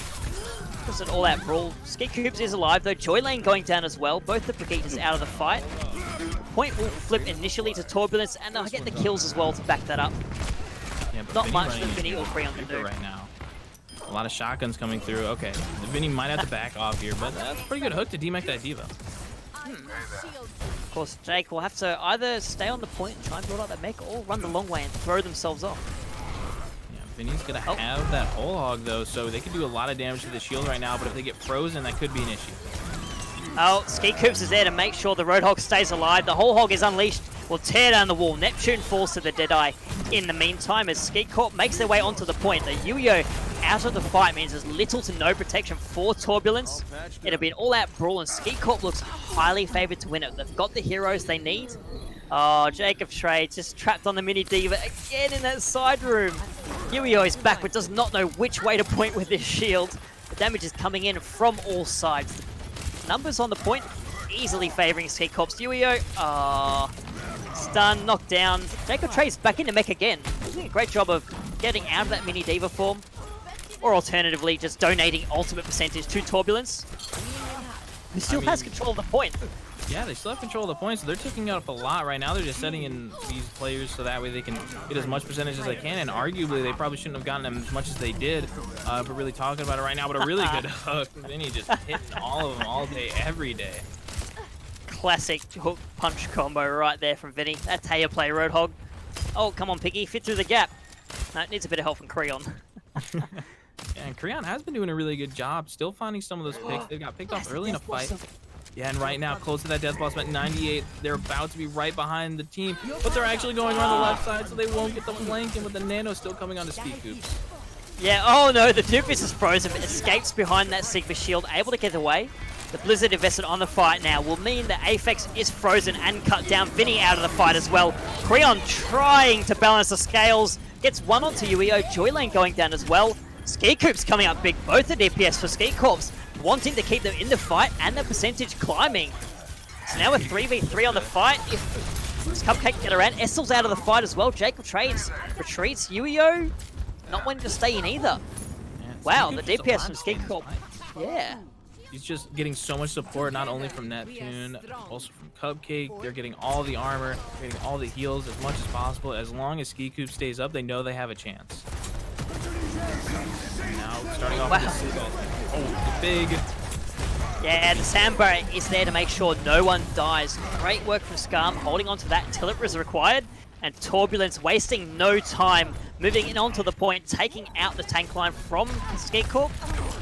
B: Just an all-out brawl. SkeeCorp is alive though. Joylane going down as well. Both the Brigitte out of the fight. Point will flip initially to Torbulance, and they'll get the kills as well to back that up.
A: Yeah, but
B: not
A: Vinny
B: much that
A: running
B: Vinny or Creon can do
A: right now. A lot of shotguns coming through. Okay, Vinny might have to back off here, but that's a pretty good hook to demech that D.Va.
B: Of course, Jake will have to either stay on the point and try and build up that mech, or run the long way and throw themselves off.
A: Yeah, Vinny's gonna have that whole hog though, so they could do a lot of damage to the shield right now, but if they get frozen, that could be an issue.
B: Oh, SkeeCorp is there to make sure the Roadhog stays alive. The whole hog is unleashed. Will tear down the wall. Neptune falls to the Deadeye. In the meantime, as SkeeCorp makes their way onto the point, the Yu-Yo out of the fight means there's little to no protection for Torbulance. It'll be an all-out brawl, and SkeeCorp looks highly favored to win it. They've got the heroes they need. Oh, Jacob Trade just trapped on the Mini Diva again in that side room. Yu-Yo is back, but does not know which way to point with this shield. The damage is coming in from all sides. Numbers on the point, easily favoring SkeeCorp's Yu-Yo. Stun, knocked down. Jacob Trade's back into mech again. Doing a great job of getting out of that Mini Diva form. Or alternatively, just donating ultimate percentage to Torbulance, who still has control of the point.
A: Yeah, they still have control of the points, so they're taking up a lot right now. They're just setting in these players so that way they can get as much percentage as they can, and arguably they probably shouldn't have gotten as much as they did, but really talking about it right now, but a really good hook. Vinny just hitting all of them all day, every day.
B: Classic hook punch combo right there from Vinny. That's how you play Roadhog. Oh, come on, Piggy, fit through the gap. No, it needs a bit of help from Creon.
A: Yeah, and Creon has been doing a really good job, still finding some of those picks. They got picked off early in a fight. Yeah, and right now, close to that death boss at 98. They're about to be right behind the team, but they're actually going around the left side, so they won't get the flank, and with the Nano still coming onto SkeeCorp.
B: Yeah, oh no, the Doofus is frozen, but escapes behind that Sigma shield, able to get away. The Blizzard invested on the fight now will mean that Aphex is frozen and cut down. Vinny out of the fight as well. Creon trying to balance the scales. Gets one onto Yu-Yo. Joylane going down as well. SkeeCorp's coming up big. Both the DPS for SkeeCorp, wanting to keep them in the fight and the percentage climbing. So now a 3v3 on the fight. If this Cupcake can get around, Essel's out of the fight as well. Jacob Trades retreats. Yu-Yo not wanting to stay in either.
A: Yeah,
B: wow, the DPS from SkeeCorp. Yeah.
A: He's just getting so much support, not only from Neptune, also from Cupcake. They're getting all the armor, getting all the heals as much as possible. As long as SkeeCorp stays up, they know they have a chance. Now, starting off with the Seagull. Oh, the big.
B: Yeah, the Sandbar is there to make sure no one dies. Great work from Skarm, holding on to that until it was required. And Torbulance wasting no time, moving in onto the point, taking out the tank line from SkeeCorp.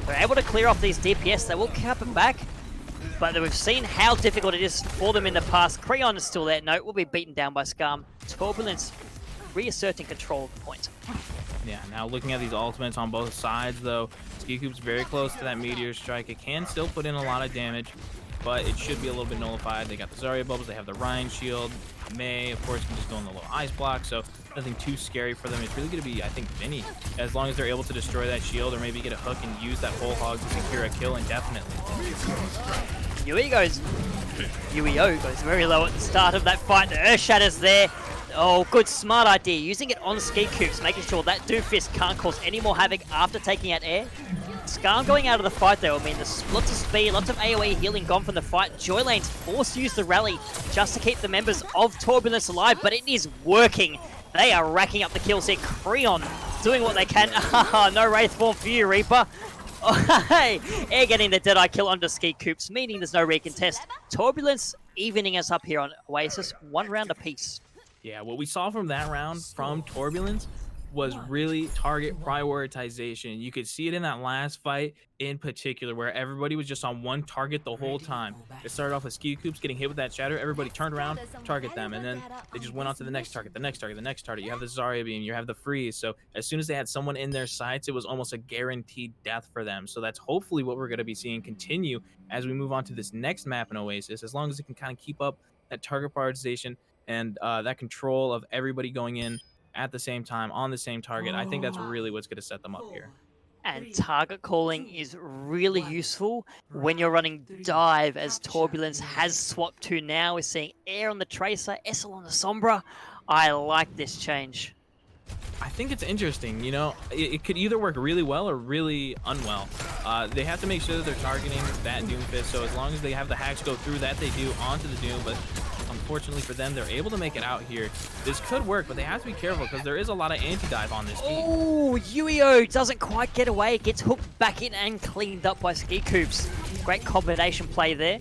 B: They're able to clear off these DPS. They will cap it back, but we've seen how difficult it is for them in the past. Creon is still there. No, it will be beaten down by Skarm. Torbulance reasserting control of the point.
A: Yeah, now looking at these ultimates on both sides, though, SkeeCorp's very close to that Meteor Strike. It can still put in a lot of damage, but it should be a little bit nullified. They got the Zarya bubbles, they have the Ryan shield. May, of course, can just go in the little ice block, so nothing too scary for them. It's really going to be, I think, Vinny, as long as they're able to destroy that shield or maybe get a hook and use that whole hog to secure a kill indefinitely.
B: Yu-Yo goes very low at the start of that fight. The Earthshatter's there. Oh, good, smart idea. Using it on SkeeCorp, making sure that Doofus can't cause any more havoc after taking out air. Skarm going out of the fight there will mean there's lots of speed, lots of AoE healing gone from the fight. Joylane's forced to use the rally just to keep the members of Torbulance alive, but it is working. They are racking up the kills here. Creon doing what they can. No Wraith form for you, Reaper. Oh, hey, Air getting the Deadeye kill onto SkeeCorp, meaning there's no recontest. Turbulence evening us up here on Oasis, 1 round apiece.
A: Yeah, what we saw from that round from Turbulence was really target prioritization. You could see it in that last fight in particular, where everybody was just on one target the whole time. It started off with SkeeCorp getting hit with that shatter. Everybody turned around, target them, and then they just went on to the next target, the next target, the next target. You have the Zarya beam, you have the freeze. So as soon as they had someone in their sights, it was almost a guaranteed death for them. So that's hopefully what we're going to be seeing continue as we move on to this next map in Oasis, as long as it can kind of keep up that target prioritization and that control of everybody going in at the same time on the same target. I think that's really what's going to set them up here.
B: And target calling is really useful when you're running dive, as Turbulence has swapped to now. We're seeing Air on the Tracer, Essel on the Sombra. I like this change.
A: I think it's interesting, you know, it could either work really well or really unwell. They have to make sure that they're targeting that Doomfist, so as long as they have the hacks go through that, they do onto the Doom, but unfortunately for them, they're able to make it out here. This could work, but they have to be careful because there is a lot of anti-dive on this team.
B: Oh, Yu-Yo doesn't quite get away, gets hooked back in and cleaned up by SkeeCorp. Great combination play there.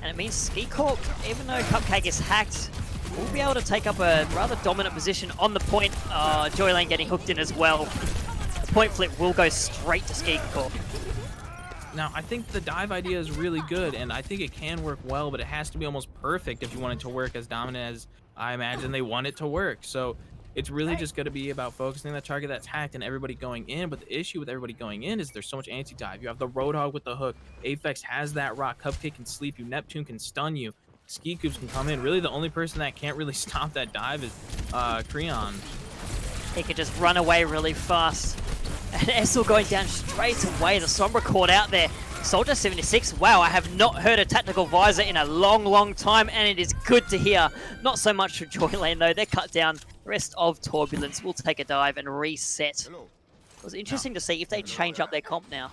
B: And it means SkeeCorp, even though Cupcake is hacked, will be able to take up a rather dominant position on the point. Joylane getting hooked in as well. The point flip will go straight to SkeeCorp.
A: Now, I think the dive idea is really good, and I think it can work well, but it has to be almost perfect if you want it to work as dominant as I imagine they want it to work. So it's really just going to be about focusing on the target that's hacked and everybody going in. But the issue with everybody going in is there's so much anti-dive. You have the Roadhog with the hook. Aphex has that rock. Cupcake can sleep you. Neptune can stun you. SkeeCorp can come in. Really, the only person that can't really stop that dive is Creon.
B: He could just run away really fast. And Essel going down straight away. The Sombra caught out there. Soldier 76, wow, I have not heard a tactical visor in a long time, and it is good to hear. Not so much for Joylane though, they're cut down. The rest of Torbulance will take a dive and reset. It was interesting to see if they change up their comp now.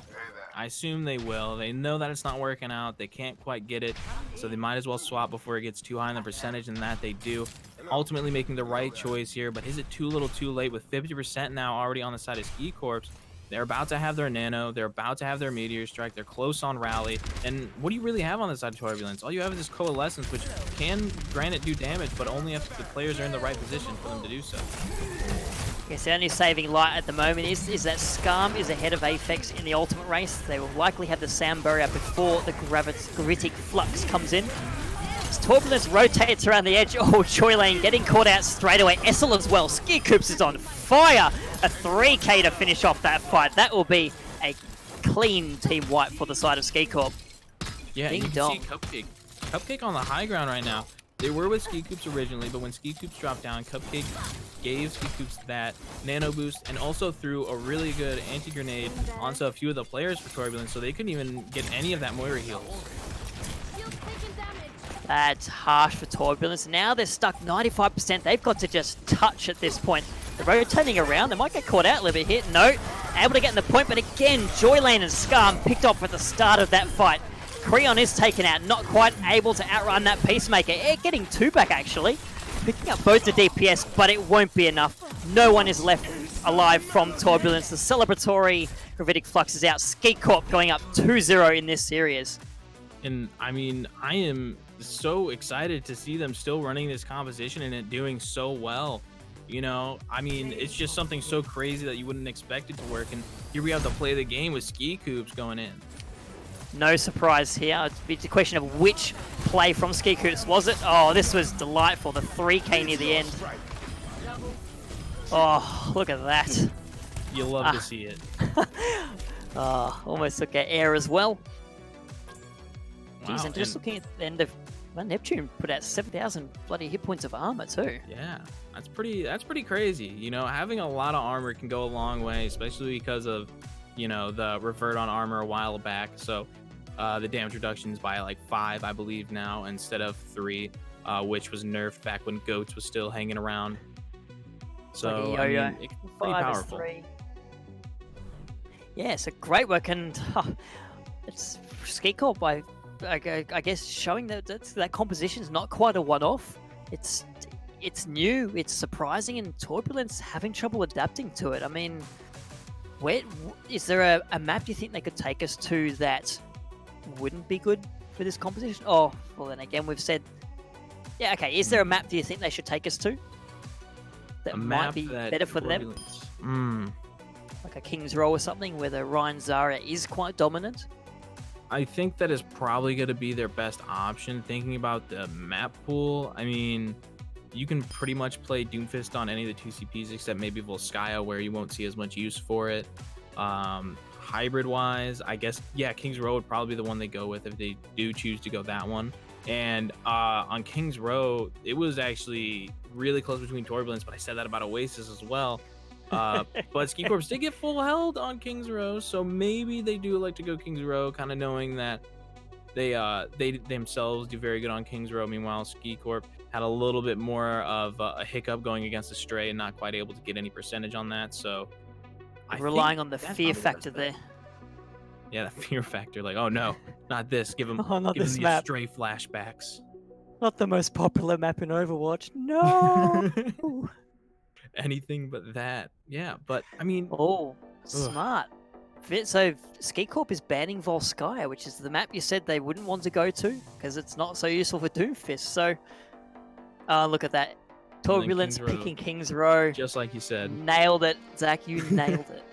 A: I assume they will. They know that it's not working out. They can't quite get it, so they might as well swap before it gets too high in the percentage, and that they do. Ultimately making the right choice here, but is it too little too late with 50% now already on the side of SkeeCorp? They're about to have their Nano. They're about to have their Meteor Strike. They're close on Rally. And what do you really have on the side of Torbulance? All you have is this Coalescence, which can, granted, do damage, but only if the players are in the right position for them to do so.
B: Yes, the only saving light at the moment is that Skarm is ahead of Aphex in the ultimate race. They will likely have the Sound Barrier before the Gravitic Flux comes in. As Torbulence rotates around the edge, oh, Joylane getting caught out straight away. Essel as well. SkeeCorp is on fire. A 3k to finish off that fight. That will be a clean team wipe for the side of SkeeCorp.
A: Yeah, you can see Cupcake. Cupcake on the high ground right now. They were with SkeeCorp originally, but when SkeeCorp dropped down, Cupcake gave SkeeCorp that nano boost and also threw a really good anti-grenade onto a few of the players for Torbulance, so they couldn't even get any of that Moira heals.
B: That's harsh for Torbulance. Now they're stuck 95%. They've got to just touch at this point. They're rotating around. They might get caught out a little bit here. No, able to get in the point, but again, Joylane and Skarm picked off at the start of that fight. Creon is taken out, not quite able to outrun that Peacemaker. Getting two back, actually. Picking up both the DPS, but it won't be enough. No one is left alive from Torbulance. The celebratory Gravitic Flux is out. SkeeCorp going up 2-0 in this series.
A: And, I mean, I am so excited to see them still running this composition and it doing so well. You know, I mean, it's just something so crazy that you wouldn't expect it to work. And here we have to play the game with SkeeCorp going in.
B: No surprise here. It's a question of which play from SkeeCorp was it. Oh, this was delightful. The 3k near the end. Oh, look at that.
A: You'll love to see it.
B: Oh, almost took an air as well.
A: Wow,
B: Jeez, and just looking at the end of Neptune put out 7,000 bloody hit points of armor too.
A: Yeah, that's pretty crazy. You know, having a lot of armor can go a long way, especially because of, you know, the revert on armor a while back. So the damage reduction is by like 5, I believe now, instead of 3, which was nerfed back when Goats was still hanging around. So
B: like
A: I mean, it's pretty powerful.
B: Yeah, so great work, and it's SkeeCorp I guess showing that that composition is not quite a one-off. It's new, it's surprising, and Torbulance having trouble adapting to it. I mean, where is there a map you think they could take us to that wouldn't be good for this composition? Oh, well then again, we've said, yeah, okay. Is there a map do you think they should take us to that might be better for them? Like a King's Row or something, where the Ryan Zara is quite dominant.
A: I think that is probably going to be their best option. Thinking about the map pool, I mean, you can pretty much play Doomfist on any of the 2 CPs except maybe Volskaya, where you won't see as much use for it. Hybrid wise, I guess, yeah, King's Row would probably be the one they go with if they do choose to go that one. And on King's Row, it was actually really close between Torbulance, but I said that about Oasis as well. But SkeeCorp did get full held on King's Row, so maybe they do like to go King's Row, kind of knowing that they themselves do very good on King's Row. Meanwhile, SkeeCorp had a little bit more of a hiccup going against the Stray and not quite able to get any percentage on that. So
B: relying on the fear factor there.
A: Yeah, the fear factor. Like, oh no, not this. Give him,
B: not
A: give
B: this
A: him
B: map.
A: Stray flashbacks.
B: Not the most popular map in Overwatch. No.
A: Anything but that. Yeah, but I mean,
B: smart. So SkeeCorp is banning Volskaya, which is the map you said they wouldn't want to go to because it's not so useful for Doomfist. So look at that. Torbulance picking King's Row.
A: Just like you said.
B: Nailed it, Zach. You nailed it.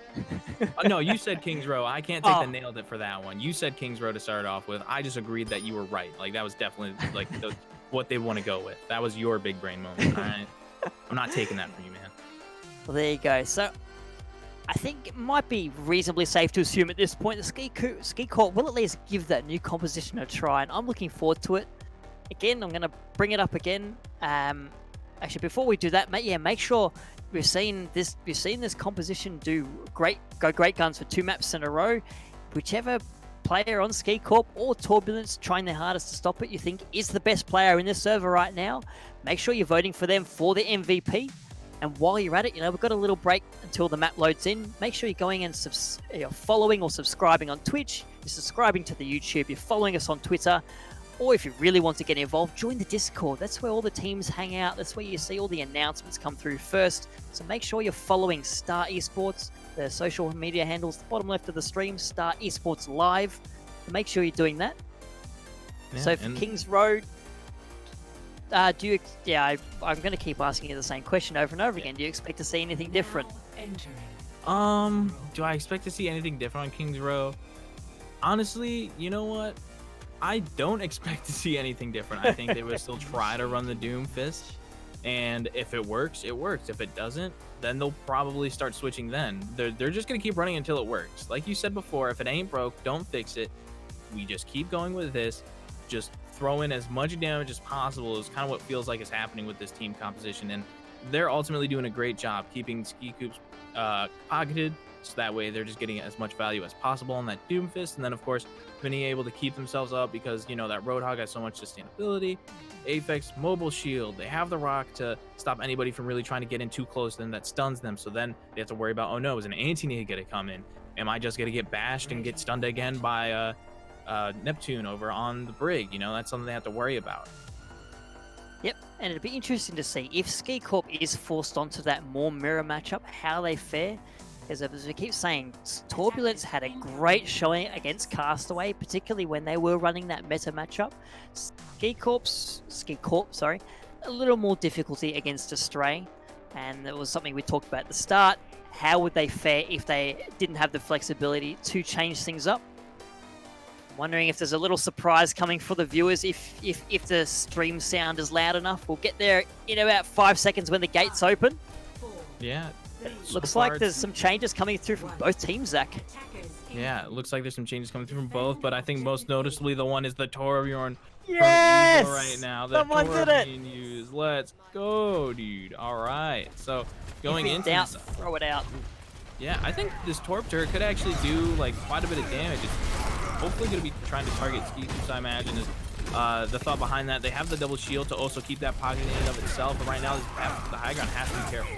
A: No, you said Kings Row. I can't take the
B: Oh.
A: nailed it for that one. You said Kings Row to start off with. I just agreed that you were right. Like that was definitely like what they want to go with. That was your big brain moment. All right, I'm not taking that from you, man.
B: Well, there you go. So I think it might be reasonably safe to assume at this point that SkeeCorp will at least give that new composition a try, and I'm looking forward to it. Again, I'm going to bring it up again. Actually, before we do that, make sure we've seen this composition go great guns for 2 maps in a row. Whichever player on SkeeCorp or Torbulance trying their hardest to stop it, you think is the best player in this server right now, make sure you're voting for them for the MVP. And while you're at it, we've got a little break until the map loads in. Make sure you're going and you're following or subscribing on Twitch. You're subscribing to the YouTube. You're following us on Twitter. Or if you really want to get involved, join the Discord. That's where all the teams hang out. That's where you see all the announcements come through first. So make sure you're following Star Esports, the social media handles, the bottom left of the stream, Star Esports Live. So make sure you're doing that. Yeah, so for Kings Road, I'm going to keep asking you the same question over and over again. Do you expect to see anything different?
A: Do I expect to see anything different on Kings Row? Honestly, you know what? I don't expect to see anything different. I think they would still try to run the Doom Fist, and if it works, it works. If it doesn't, then they'll probably start switching then. They're just going to keep running until it works. Like you said before, if it ain't broke, don't fix it. We just keep going with this. Just throw in as much damage as possible is kind of what feels like is happening with this team composition, and they're ultimately doing a great job keeping SkeeCorp pocketed, so that way they're just getting as much value as possible on that Doom Fist, and then of course being able to keep themselves up because that Roadhog has so much sustainability. Aphex mobile shield, they have the rock to stop anybody from really trying to get in too close to them that stuns them, so then they have to worry about, oh no, is an anti-nade gonna come in? Am I just gonna get bashed and get stunned again by Neptune over on the brig? That's something they have to worry about.
B: Yep, and it'd be interesting to see if SkeeCorp is forced onto that more mirror matchup, how they fare. Because as we keep saying, Torbulance had a great showing against Castaway, particularly when they were running that meta matchup. SkeeCorp, a little more difficulty against Astray, and that was something we talked about at the start. How would they fare if they didn't have the flexibility to change things up? Wondering if there's a little surprise coming for the viewers if the stream sound is loud enough. We'll get there in about 5 seconds when the gates open.
A: Yeah.
B: Looks like there's some changes coming through from both teams, Zach.
A: Yeah, it looks like there's some changes coming through from both, but I think most noticeably the one is the Torbjorn
B: yes!
A: right now. The
B: Someone did it!
A: Use. Let's go, dude. All right. So going into
B: out, throw it out.
A: Yeah, I think this Torp turret could actually do like quite a bit of damage. It's hopefully going to be trying to target SkeeCorp, I imagine, is the thought behind that. They have the double shield to also keep that pocket in and of itself, but right now the high ground has to be careful.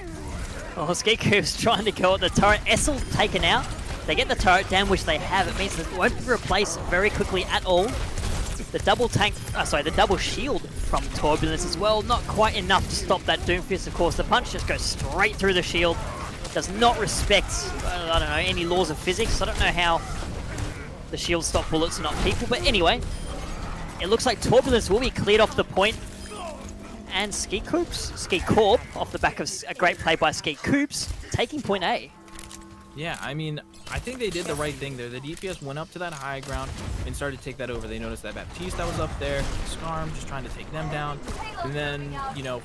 B: Oh, SkeeCorp's trying to go at the turret. Essel's taken out. They get the turret down, which they have. It means that it won't be replaced very quickly at all. The the double shield from Torbulance as well. Not quite enough to stop that Doomfist. Of course, the punch just goes straight through the shield. Does not respect, I don't know, any laws of physics. I don't know how the shield stop bullets and not people. But anyway, it looks like Torbulance will be cleared off the point. And SkeeCorp, off the back of a great play by SkeeCorp, taking point A.
A: Yeah, I mean, I think they did the right thing there. The DPS went up to that high ground and started to take that over. They noticed that Baptiste was up there, Skarm just trying to take them down. And then,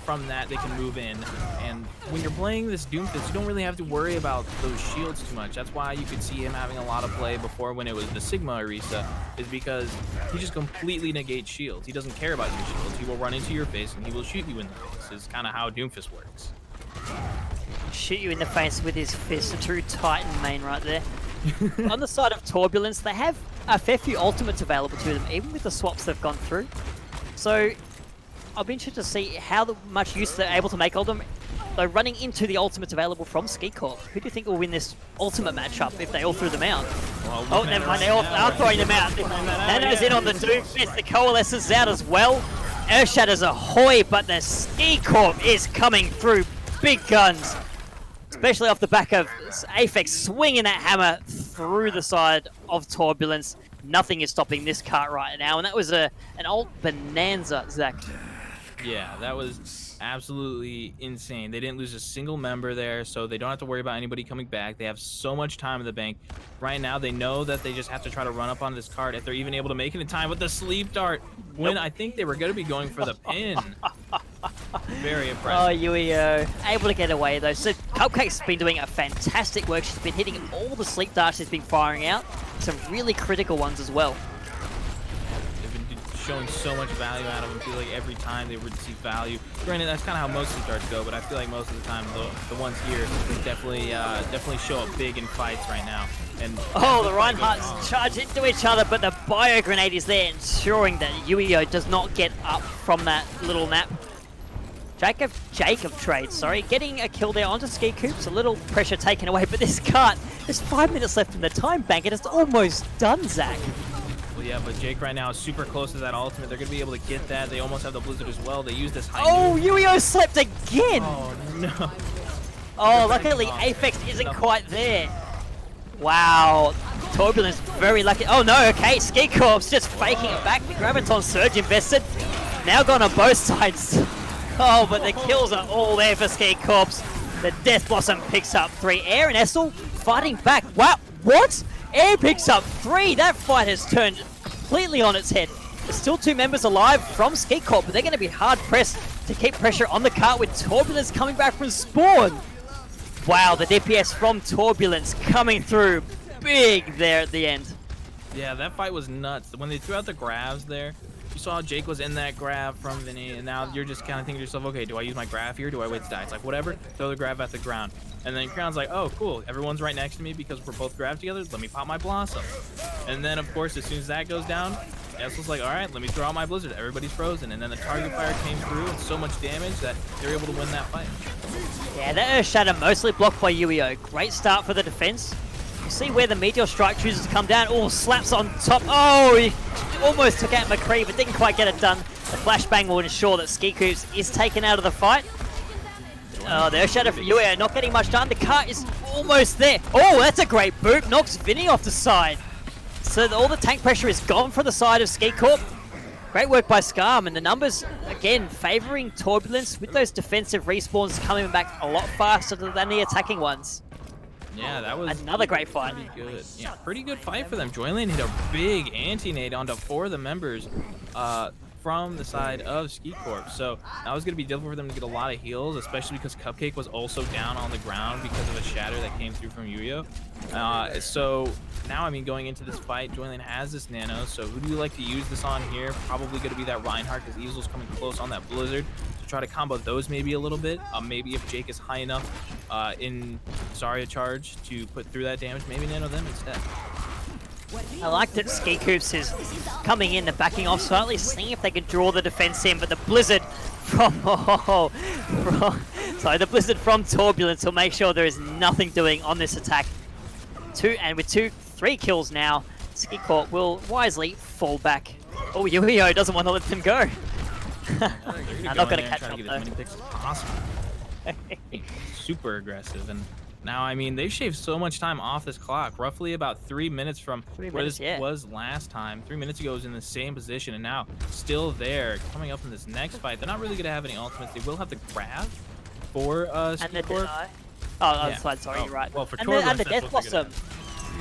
A: from that, they can move in. And when you're playing this Doomfist, you don't really have to worry about those shields too much. That's why you could see him having a lot of play before when it was the Sigma Orisa, is because he just completely negates shields. He doesn't care about your shields. He will run into your face and he will shoot you in the face, is kind of how Doomfist works.
B: Shoot you in the face with his fist, a true Titan main right there. On the side of Torbulance, they have a fair few ultimates available to them, even with the swaps they've gone through. So I'll be interested to see how much use they're able to make of them. Though running into the ultimates available from SkeeCorp, who do you think will win this ultimate matchup if they all threw them out?
A: Well,
B: oh, never mind, they all are throwing them out. Nano's in on the Doomfist, the Coalesce is out as well. Earthshatter's ahoy, but the SkeeCorp is coming through big guns. Especially off the back of Aphex swinging that hammer through the side of Torbulance. Nothing is stopping this cart right now, and that was an old bonanza, Zach.
A: Yeah, that was absolutely insane. They didn't lose a single member there, so they don't have to worry about anybody coming back. They have so much time in the bank. Right now, they know that they just have to try to run up on this card if they're even able to make it in time with the sleep dart. When I think they were going to be going for the pin. Very impressive.
B: Oh, Yuio, able to get away though. So Cupcake's been doing a fantastic work. She's been hitting all the sleep darts she's been firing out. Some really critical ones as well.
A: They've been showing so much value out of them. I feel like every time they receive value. Granted, that's kind of how most sleep darts go, but I feel like most of the time the ones here definitely show up big in fights right now. And
B: oh, the Reinhardts charge into each other, but the bio grenade is there, ensuring that Yuio does not get up from that little nap. Jacob trade, sorry, getting a kill there onto SkeeCorp. A little pressure taken away, but this cart, there's 5 minutes left in the time bank, and it's almost done, Zach.
A: Well, yeah, but Jake right now is super close to that ultimate. They're going to be able to get that. They almost have the Blizzard as well. They use this high.
B: Oh, Yuio slept again!
A: Oh, no.
B: Oh, luckily Apex isn't quite there. Wow, Torbulance very lucky. Oh no, okay, SkeeCorp's just faking it back. The Graviton Surge invested. Now gone on both sides. Oh, but the kills are all there for SkeeCorp. The Death Blossom picks up 3. Air and Essel fighting back. Wow, what? Air picks up 3. That fight has turned completely on its head. There's still 2 members alive from SkeeCorp, but they're going to be hard pressed to keep pressure on the cart with Torbulance coming back from spawn. Wow, the DPS from Torbulance coming through big there at the end.
A: Yeah, that fight was nuts. When they threw out the grabs there, you saw Jake was in that grab from Vinny, and now you're just kind of thinking to yourself, okay, do I use my grab here? Do I wait to die? It's like, whatever, throw the grab at the ground. And then Crown's like, oh, cool, everyone's right next to me because we're both grabbed together. Let me pop my Blossom. And then, of course, as soon as that goes down, Essel's like, all right, let me throw out my Blizzard. Everybody's frozen. And then the target fire came through and so much damage that they're able to win that fight.
B: Yeah, that Shatter mostly blocked by Yuio. Great start for the defense. You see where the Meteor Strike chooses to come down. Oh, slaps on top. Oh, he almost took out McCree, but didn't quite get it done. The flashbang will ensure that SkeeCorp is taken out of the fight. Oh, the Shatter for Yuio, not getting much done. The cart is almost there. Oh, that's a great boot. Knocks Vinny off the side. So all the tank pressure is gone from the side of SkeeCorp. Great work by Skarm, and the numbers, again, favoring Torbulance with those defensive respawns coming back a lot faster than the attacking ones.
A: Yeah, that was
B: another great fight.
A: Pretty good. Yeah, pretty good fight for them. Joyland hit a big anti-nade onto 4 of the members from the side of SkeeCorp. So that was going to be difficult for them to get a lot of heals, especially because Cupcake was also down on the ground because of a shatter that came through from Yuio. So now, I mean, going into this fight, Joyland has this nano. So who do you like to use this on here? Probably going to be that Reinhardt because Easel's coming close on that Blizzard. To try to combo those maybe a little bit. Maybe if Jake is high enough in Zarya charge to put through that damage, maybe nano them instead.
B: I like that SkeeCorp is coming in and backing off slightly, seeing if they can draw the defense in, but the Blizzard the Blizzard from Torbulance will make sure there is nothing doing on this attack. With 3 kills now, SkeeCorp will wisely fall back. Oh, Yuio doesn't want to let them go. I'm not going to catch up though.
A: As many picks as possible. Super aggressive, and now, I mean, they've shaved so much time off this clock, roughly about 3 minutes from where this was last time. 3 minutes ago, it was in the same position, and now still there. Coming up in this next fight, they're not really going to have any ultimates. They will have the grab for SkeeCorp.
B: Oh, yeah. Sorry, you're right.
A: Well, for
B: and the Death Blossom.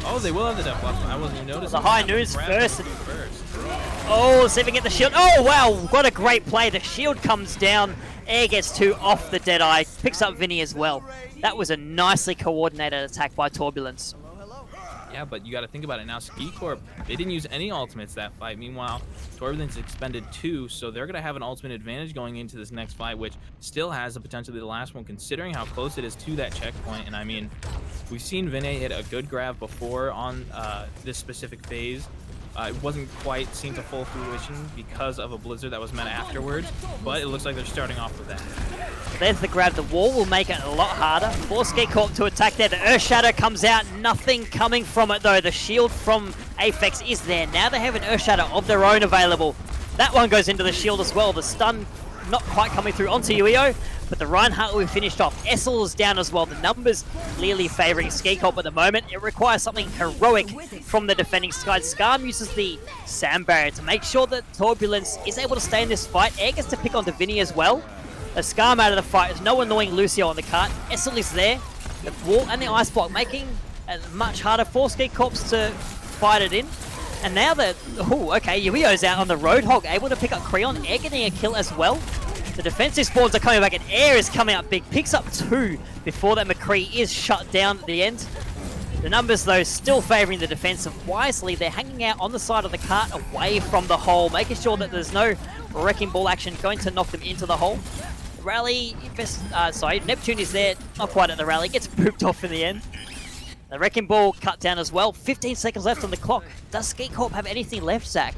A: Oh, they will have the Death Blossom. I wasn't even noticing.
B: The high news first. Oh, see if we get the shield. Oh, wow, what a great play. The shield comes down. Air gets 2 off the Deadeye. Picks up Vinny as well. That was a nicely coordinated attack by Torbulance.
A: Yeah, but you got to think about it now. SkeeCorp, they didn't use any ultimates that fight. Meanwhile, Torbulance expended 2, so they're going to have an ultimate advantage going into this next fight, which still has the potential to be the last one, considering how close it is to that checkpoint. And I mean, we've seen Vinay hit a good grab before on this specific phase. It wasn't quite seen to full fruition because of a Blizzard that was met afterwards, but it looks like they're starting off with that.
B: There's the grab. The wall will make it a lot harder for SkeeCorp to attack there. The Earth Shatter comes out. Nothing coming from it, though. The shield from Apex is there. Now they have an Earth Shatter of their own available. That one goes into the shield as well. The stun not quite coming through onto Yuio, but the Reinhardt will be finished off. Essel is down as well. The numbers clearly favoring SkeeCorp at the moment. It requires something heroic from the defending side. Skarm uses the Sand Barrier to make sure that Torbulance is able to stay in this fight. Air gets to pick onto Vinny as well. a Scam out of the fight. There's no annoying Lucio on the cart. Essel is there. The wall and the ice block making it much harder for SkeeCorp to fight it in. And now that, oh, okay, Yuio's out on the Roadhog, able to pick up Creon. Air getting a kill as well. The defensive spawns are coming back, and Air is coming up big. Picks up 2 before that McCree is shut down at the end. The numbers, though, still favouring the defensive wisely. They're hanging out on the side of the cart away from the hole, making sure that there's no wrecking ball action going to knock them into the hole. Rally, Neptune is there, not quite at the rally, gets pooped off in the end. The wrecking ball cut down as well. 15 seconds left on the clock. Does SkeeCorp have anything left, Zach?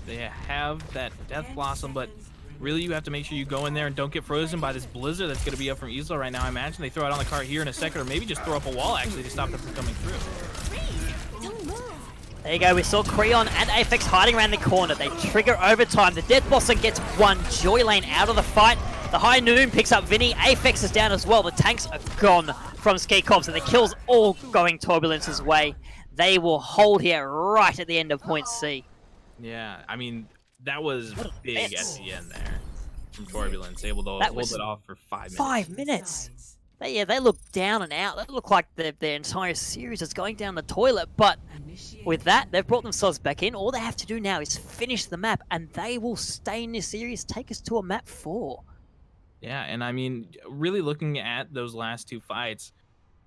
A: They have that Death Blossom, but really you have to make sure you go in there and don't get frozen by this blizzard that's going to be up from Isla right now. I imagine they throw it on the cart here in a second, or maybe just throw up a wall actually to stop them from coming through.
B: There you go, we saw Creon and Aphex hiding around the corner. They trigger overtime. The Death Blossom gets one. Joy Lane out of the fight. The High Noon picks up Vinny. Aphex is down as well. The tanks are gone from SkeeCorp, and the kills all going Turbulence's way. They will hold here right at the end of point C.
A: Yeah, I mean, that was big at the end there from Torbulance, able to hold it off for 5 minutes.
B: 5 minutes. They look down and out. They look like their entire series is going down the toilet. But with that, they've brought themselves back in. All they have to do now is finish the map, and they will stay in this series, take us to a map 4.
A: Yeah, and I mean, really looking at those last 2 fights,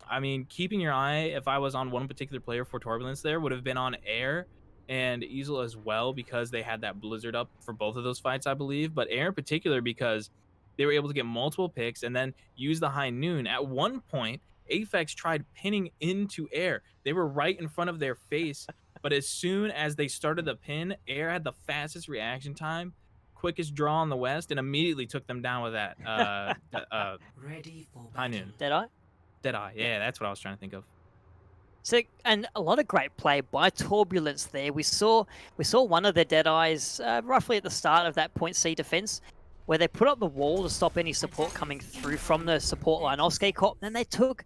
A: I mean, keeping your eye, if I was on one particular player for Torbulance there, would have been on Air and Easel as well, because they had that blizzard up for both of those fights, I believe. But Air in particular, because they were able to get multiple picks and then use the High Noon. At one point, Aphex tried pinning into Air. They were right in front of their face, but as soon as they started the pin, Air had the fastest reaction time, quickest draw in the West, and immediately took them down with that High Noon.
B: Deadeye?
A: Deadeye, yeah, that's what I was trying to think of.
B: So, and a lot of great play by Torbulance there. We saw one of the Deadeyes roughly at the start of that point C defense, where they put up the wall to stop any support coming through from the support line of SkeeCorp. Then they took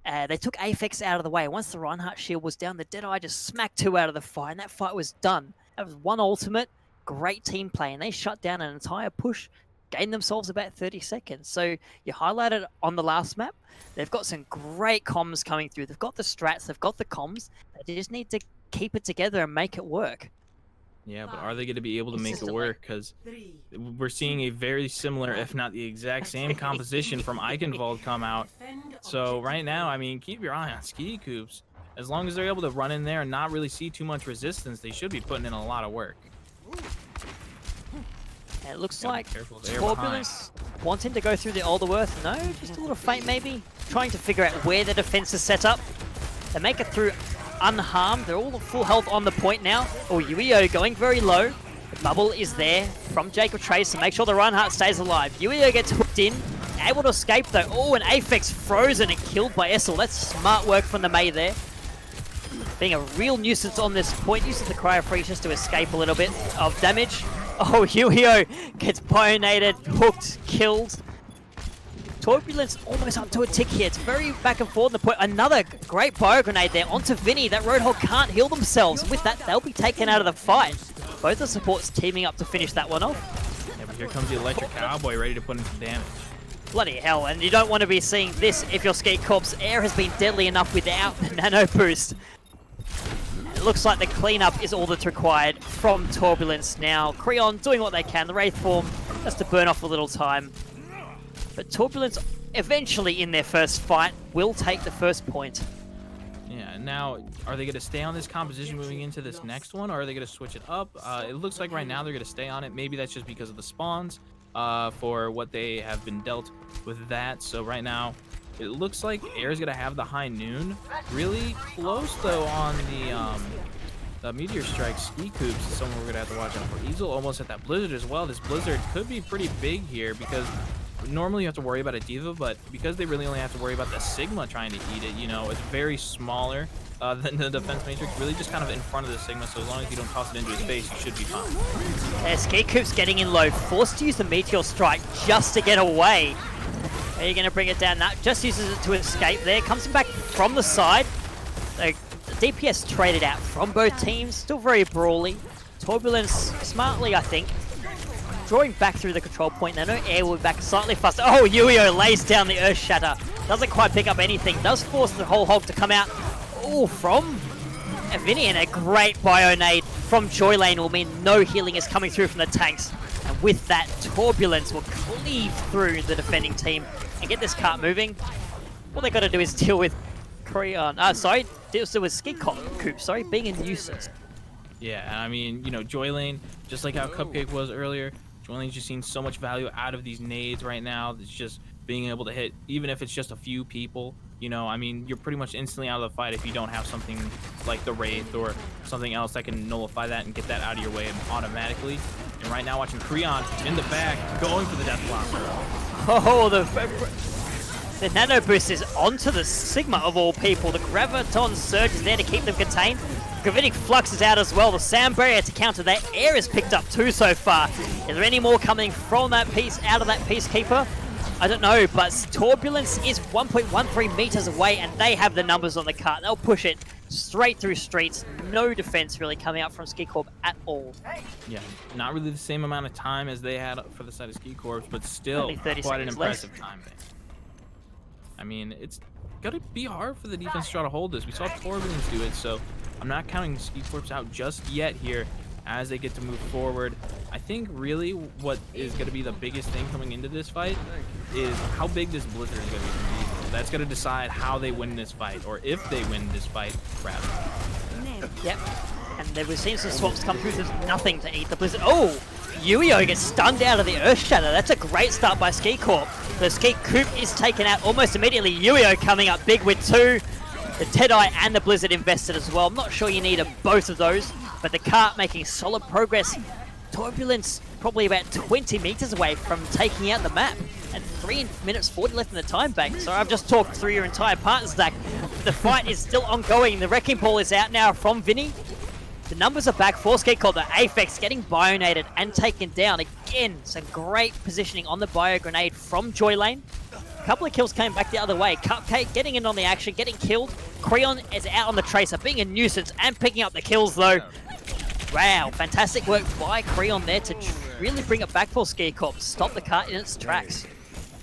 B: Aphex out of the way. Once the Reinhardt shield was down, the Deadeye just smacked 2 out of the fight, and that fight was done. That was one ultimate, great team play, and they shut down an entire push, gained themselves about 30 seconds. So you highlighted on the last map, they've got some great comms coming through. They've got the strats, they've got the comms. They just need to keep it together and make it work.
A: Yeah, but are they going to be able to make it work? Because we're seeing a very similar, if not the exact same composition from Eichenwald come out. So right now, I mean, keep your eye on SkeeCorp. As long as they're able to run in there and not really see too much resistance, they should be putting in a lot of work.
B: It looks like Torbulance wanting to go through the Alderworth. No, just a little feint maybe. Trying to figure out where the defense is set up. They make it through unharmed. They're all full health on the point now. Oh, Yuio going very low. The bubble is there from Jacob Trace to make sure the Reinhardt stays alive. Yuio gets hooked in. Able to escape though. Oh, and Aphex frozen and killed by Essel. That's smart work from the Mei there. Being a real nuisance on this point. Uses the Cryo Freeze just to escape a little bit of damage. Oh, Yuio gets bionated, hooked, killed. Turbulence almost up to a tick here. It's very back and forth on the point. Another great bio grenade there onto Vinny. That Roadhog can't heal themselves. With that, they'll be taken out of the fight. Both the supports teaming up to finish that one off.
A: Yeah, but here comes the Electric Cowboy ready to put in some damage.
B: Bloody hell, and you don't want to be seeing this if your SkeeCorp's Air has been deadly enough without the nano boost. It looks like the cleanup is all that's required from Turbulence now. Creon doing what they can, the Wraith form, just to burn off a little time. But Turbulence, eventually in their first fight, will take the first point.
A: Yeah, now, are they going to stay on this composition moving into this next one, or are they going to switch it up? It looks like right now they're going to stay on it. Maybe that's just because of the spawns for what they have been dealt with that. So right now, it looks like Air's going to have the High Noon. Really close, though, on the Meteor Strike. SkeeCorp is someone we're going to have to watch out for. Easel almost at that Blizzard as well. This Blizzard could be pretty big here because normally you have to worry about a Diva, but because they really only have to worry about the Sigma trying to eat it, you know, it's very smaller than the Defense Matrix, really just kind of in front of the Sigma, so as long as you don't toss it into his face, you should be fine.
B: Yeah, SkeeCorp's getting in low, forced to use the Meteor Strike just to get away. Are you going to bring it down? That just uses it to escape there, comes back from the side. The DPS traded out from both teams, still very brawly. Turbulence, smartly I think, drawing back through the control point. Nano Air will be back slightly faster. Oh, Yuio lays down the Earth Shatter. Doesn't quite pick up anything. Does force the whole hog to come out. Oh, from Vinny, and a great Bionade from Joy Lane will mean no healing is coming through from the tanks. And with that, Torbulance will cleave through the defending team and get this cart moving. All they got to do is deal with Creon. Deal with SkeeCorp, sorry, being a nuisance.
A: Yeah, and I mean, you know, Joy Lane, just like how Cupcake was earlier, Joy Lane's just seen so much value out of these nades right now. It's just being able to hit, even if it's just a few people, you know, I mean, you're pretty much instantly out of the fight if you don't have something like the Wraith or something else that can nullify that and get that out of your way automatically. And right now, watching Creon in the back, going for the Death Blaster.
B: Oh, the Nano Boost is onto the Sigma of all people. The Graviton Surge is there to keep them contained. Gravitic Flux is out as well. The Sound Barrier to counter that. Air is picked up too so far. Is there any more coming from that piece, out of that Peacekeeper? I don't know, but Torbulance is 1.13 meters away, and they have the numbers on the cart. They'll push it straight through streets. No defense really coming out from SkeeCorp at all.
A: Yeah, not really the same amount of time as they had for the side of SkeeCorp, but still quite an impressive time. I mean, it's gotta be hard for the defense to try to hold this. We saw Torbulance do it, so I'm not counting SkeeCorp out just yet here as they get to move forward. I think really what is going to be the biggest thing coming into this fight is how big this Blizzard is going to be. That's going to decide how they win this fight, or if they win this fight, rather.
B: Yep. And there we've seen some swaps come through. There's nothing to eat the Blizzard. Oh! Yuio gets stunned out of the Earth Shatter. That's a great start by SkeeCorp. The SkeeCorp is taken out almost immediately. Yuio coming up big with two. The Deadeye and the Blizzard invested as well. I'm not sure you need both of those, but the cart making solid progress. Torbulance probably about 20 meters away from taking out the map. And 3 minutes 40 left in the time bank. So I've just talked through your entire part, Zach. The fight is still ongoing. The Wrecking Ball is out now from Vinny. The numbers are back for SkeeCorp. The Aphex getting bionated and taken down. Again, some great positioning on the bio grenade from Joy Lane. A couple of kills came back the other way. Cupcake getting in on the action, getting killed. Creon is out on the Tracer, being a nuisance and picking up the kills though. Wow, fantastic work by Creon there to really bring it back for SkeeCorp. Stop the cart in its tracks.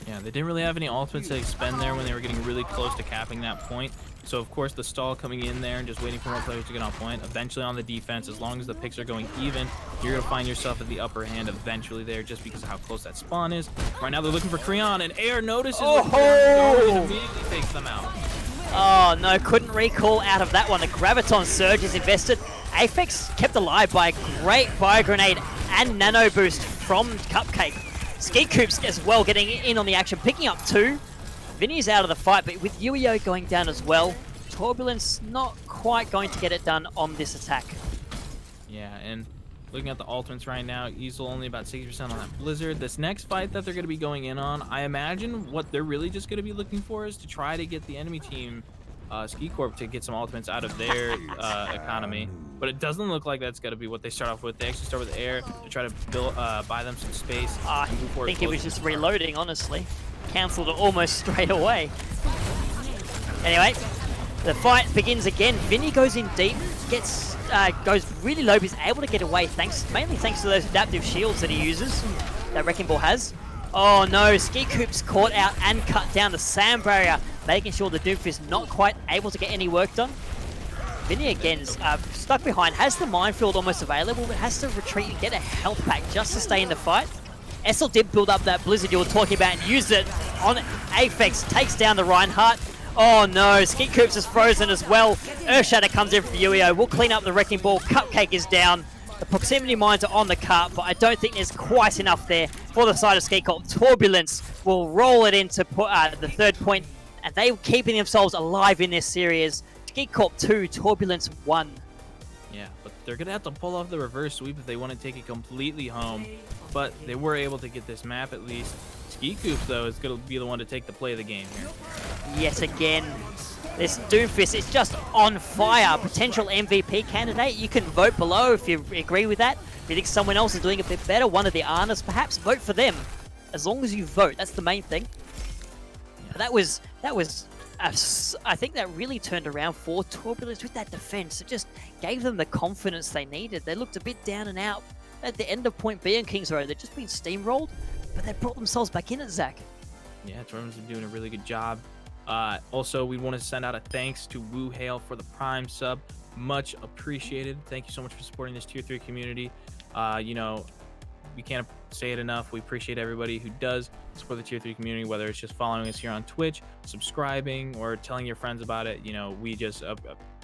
A: Yeah, they didn't really have any ultimates to expend there when they were getting really close to capping that point. So of course the stall coming in there and just waiting for more players to get on point. Eventually on the defense, as long as the picks are going even, you're going to find yourself at the upper hand eventually there just because of how close that spawn is. Right now they're looking for Creon, and Air notices and immediately takes them out.
B: Oh no, couldn't recall out of that one. The Graviton Surge is invested. Aphex kept alive by a great Bio Grenade and Nano Boost from Cupcake. SkeeCorp as well getting in on the action, picking up two. Vinny's out of the fight, but with Yuio going down as well, Torbulance not quite going to get it done on this attack.
A: Yeah, and looking at the ultimates right now, Easel only about 60% on that Blizzard. This next fight that they're going to be going in on, I imagine what they're really just going to be looking for is to try to get the enemy team, SkeeCorp, to get some ultimates out of their economy. But it doesn't look like that's going to be what they start off with. They actually start with Air to try to build, buy them some space.
B: I think it was just reloading, honestly. Cancelled it almost straight away. Anyway, the fight begins again. Vinny goes in deep, goes really low, but he's able to get away mainly thanks to those adaptive shields that he uses, that Wrecking Ball has. Oh no, SkeeCorp's caught out and cut down the Sand Barrier, making sure the Doomfist not quite able to get any work done. Vinny again stuck behind, has the minefield almost available, but has to retreat and get a health pack just to stay in the fight. Essel did build up that Blizzard you were talking about and used it on Aphex, takes down the Reinhardt. Oh no, SkeeCorp is frozen as well. Earthshatter comes in for Yuio. We'll clean up the Wrecking Ball. Cupcake is down. The proximity mines are on the cart, but I don't think there's quite enough there for the side of SkeeCorp. Turbulence will roll it in to put the third point, and they're keeping themselves alive in this series. SkeeCorp 2, Turbulence 1.
A: Yeah, but they're going to have to pull off the reverse sweep if they want to take it completely home. But they were able to get this map at least. SkeeCorp, though, is going to be the one to take the play of the game here.
B: Yet again, this Doomfist is just on fire. Potential MVP candidate. You can vote below if you agree with that. If you think someone else is doing a bit better, one of the Arnas, perhaps vote for them. As long as you vote, that's the main thing. Yeah. That was I think that really turned around for Torbulance with that defense. It just gave them the confidence they needed. They looked a bit down and out at the end of Point B and Kings Road. They've just been steamrolled, but they brought themselves back in it, Zach.
A: Yeah, Torbulance are doing a really good job. Also, we want to send out a thanks to Woo Hail for the Prime sub. Much appreciated. Thank you so much for supporting this Tier 3 community. You know, we can't say it enough. We appreciate everybody who does support the Tier 3 community, whether it's just following us here on Twitch, subscribing, or telling your friends about it. You know, we just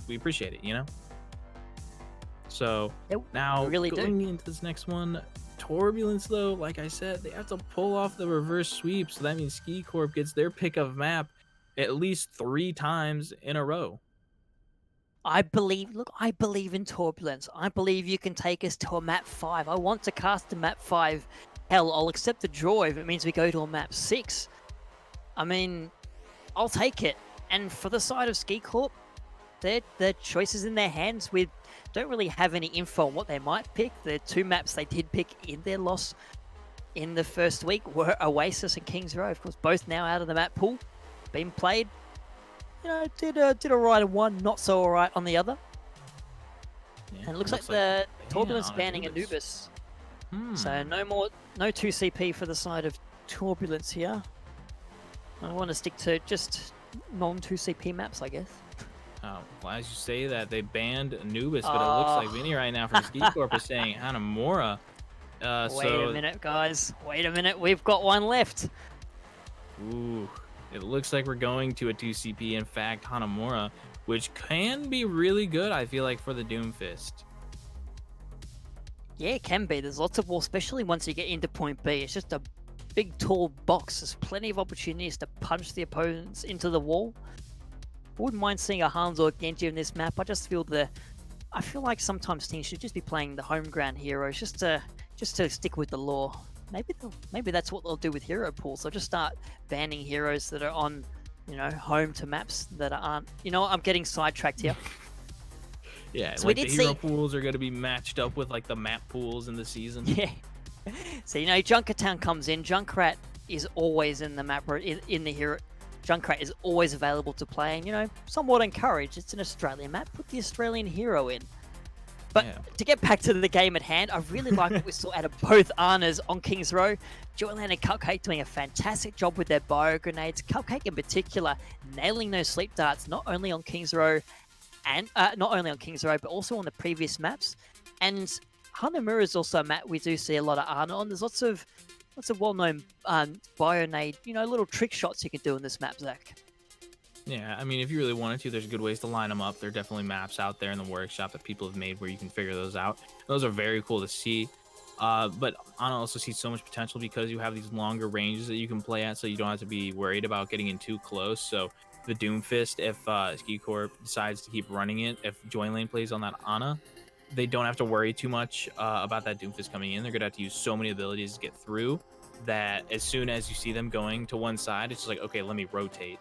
A: we appreciate it, you know? So now
B: really
A: going into this next one, Torbulance, though, like I said, they have to pull off the reverse sweep. So that means SkeeCorp gets their pick of map at least 3 times in a row.
B: I believe in Torbulance. I believe you can take us to a map 5. I want to cast a map 5. Hell, I'll accept the draw if it means we go to a map 6. I mean, I'll take it. And for the side of SkeeCorp, their choices in their hands. We don't really have any info on what they might pick. The 2 maps they did pick in their loss in the first week were Oasis and Kings Row. Of course, both now out of the map pool, been played. You know, did alright on one, not so alright on the other. Yeah, and it looks like the Torbulance banning Anubis. So no 2CP for the side of Torbulance here. I want to stick to just non-2CP maps, I guess.
A: Oh, well, as you say that, they banned Anubis, but it looks like Vinny right now from SkeeCorp is saying Hanamura.
B: Wait a minute, guys. Wait a minute. We've got one left.
A: Ooh. It looks like we're going to a 2CP, in fact, Hanamura, which can be really good, I feel like, for the Doomfist.
B: Yeah, it can be. There's lots of wall, especially once you get into Point B. It's just a big, tall box. There's plenty of opportunities to punch the opponents into the wall. I wouldn't mind seeing a Hans or Genji in this map. I feel like sometimes teams should just be playing the home ground heroes just to stick with the lore. Maybe that's what they'll do with hero pools. They'll just start banning heroes that are on, you know, home to maps that aren't. You know, I'm getting sidetracked here.
A: Yeah, so like the hero pools are going to be matched up with like the map pools in the season.
B: Yeah. So you know, Junkertown comes in. Junkrat is always in the map in the hero. Junkrat is always available to play, and you know, somewhat encouraged. It's an Australian map. Put the Australian hero in. But to get back to the game at hand, I really like what we saw out of both Arnas on Kings Row. Joyland and Cupcake doing a fantastic job with their bio grenades. Cupcake in particular nailing those sleep darts not only on Kings Row, but also on the previous maps. And Hanamura is also a map we do see a lot of Arna on. There's lots of well-known bio nade, you know, little trick shots you can do in this map, Zach.
A: Yeah, I mean, if you really wanted to, there's good ways to line them up. There are definitely maps out there in the workshop that people have made where you can figure those out. Those are very cool to see. But Ana also sees so much potential because you have these longer ranges that you can play at, so you don't have to be worried about getting in too close. So the Doomfist, if SkeeCorp decides to keep running it, if Join Lane plays on that Ana, they don't have to worry too much about that Doomfist coming in. They're going to have to use so many abilities to get through that as soon as you see them going to one side, it's just like, okay, let me rotate.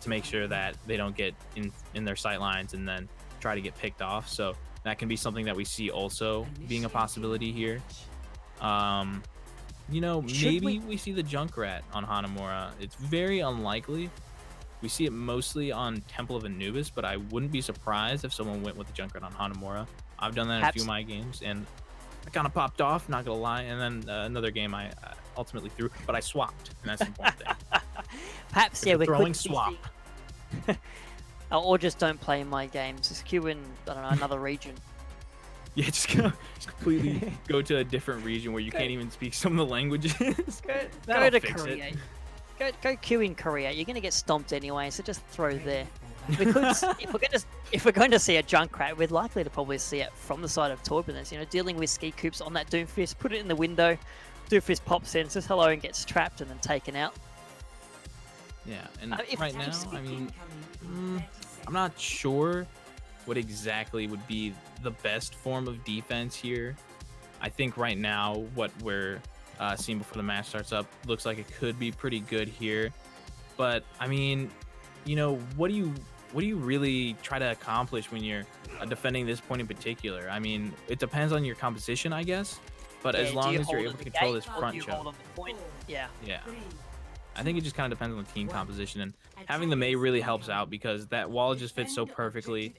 A: To make sure that they don't get in their sight lines and then try to get picked off. So that can be something that we see also being a possibility here. You know, maybe we see the Junkrat on Hanamura. It's very unlikely. We see it mostly on Temple of Anubis, but I wouldn't be surprised if someone went with the Junkrat on Hanamura. I've done that in a few of my games, and I kind of popped off, not gonna lie. And then another game I ultimately threw, but I swapped, and that's the important thing.
B: Perhaps, yeah, we're
A: throwing swap.
B: Or just don't play my games. Just queue in, I don't know, another region.
A: Yeah, just completely go to a different region where you can't even speak some of the languages.
B: Go to Korea. Go queue in Korea. You're gonna get stomped anyway, so just throw there. If we're going to see a Junkrat, we're likely to probably see it from the side of Torbulance. You know, dealing with SkeeCorps on that Doomfist, put it in the window. Doomfist pops in, says hello, and gets trapped and then taken out.
A: Yeah, and right now, I mean, I'm not sure what exactly would be the best form of defense here. I think right now what we're seeing before the match starts up looks like it could be pretty good here. But I mean, you know, what do you really try to accomplish when you're defending this point in particular? I mean, it depends on your composition, I guess. But as long as you're able to control this front choke.
B: Yeah.
A: I think it just kind of depends on the team composition, and having the Mei really helps out because that wall just fits so perfectly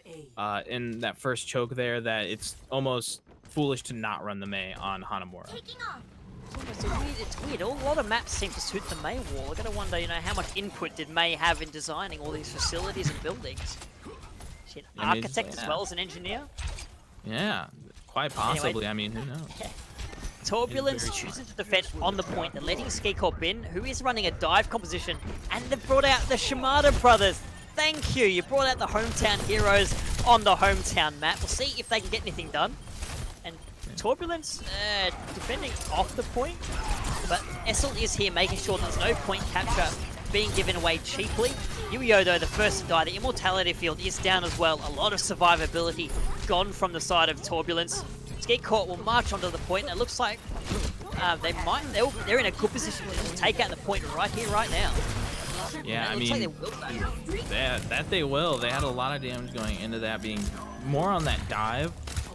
A: in that first choke there that it's almost foolish to not run the Mei on Hanamura.
B: It's weird. A lot of maps seem to suit the Mei wall. I gotta wonder, how much input did Mei have in designing all these facilities and buildings? She's an architect as well as an engineer.
A: Yeah, quite possibly. Anyway, I mean, who knows?
B: Torbulance choosing to defend on the point. They're letting SkeeCorp in, who is running a dive composition, and they've brought out the Shimada brothers. Thank you. You brought out the hometown heroes on the hometown map. We'll see if they can get anything done. And Torbulance defending off the point, but Essel is here making sure there's no point capture being given away cheaply. Yuio, though, the first to die. The immortality field is down as well. A lot of survivability gone from the side of Torbulance. SkeeCorp will march onto the point, and it looks like they're in a good position to just take out the point right here, right now.
A: Yeah, I mean, like they will. They had a lot of damage going into that, being more on that dive.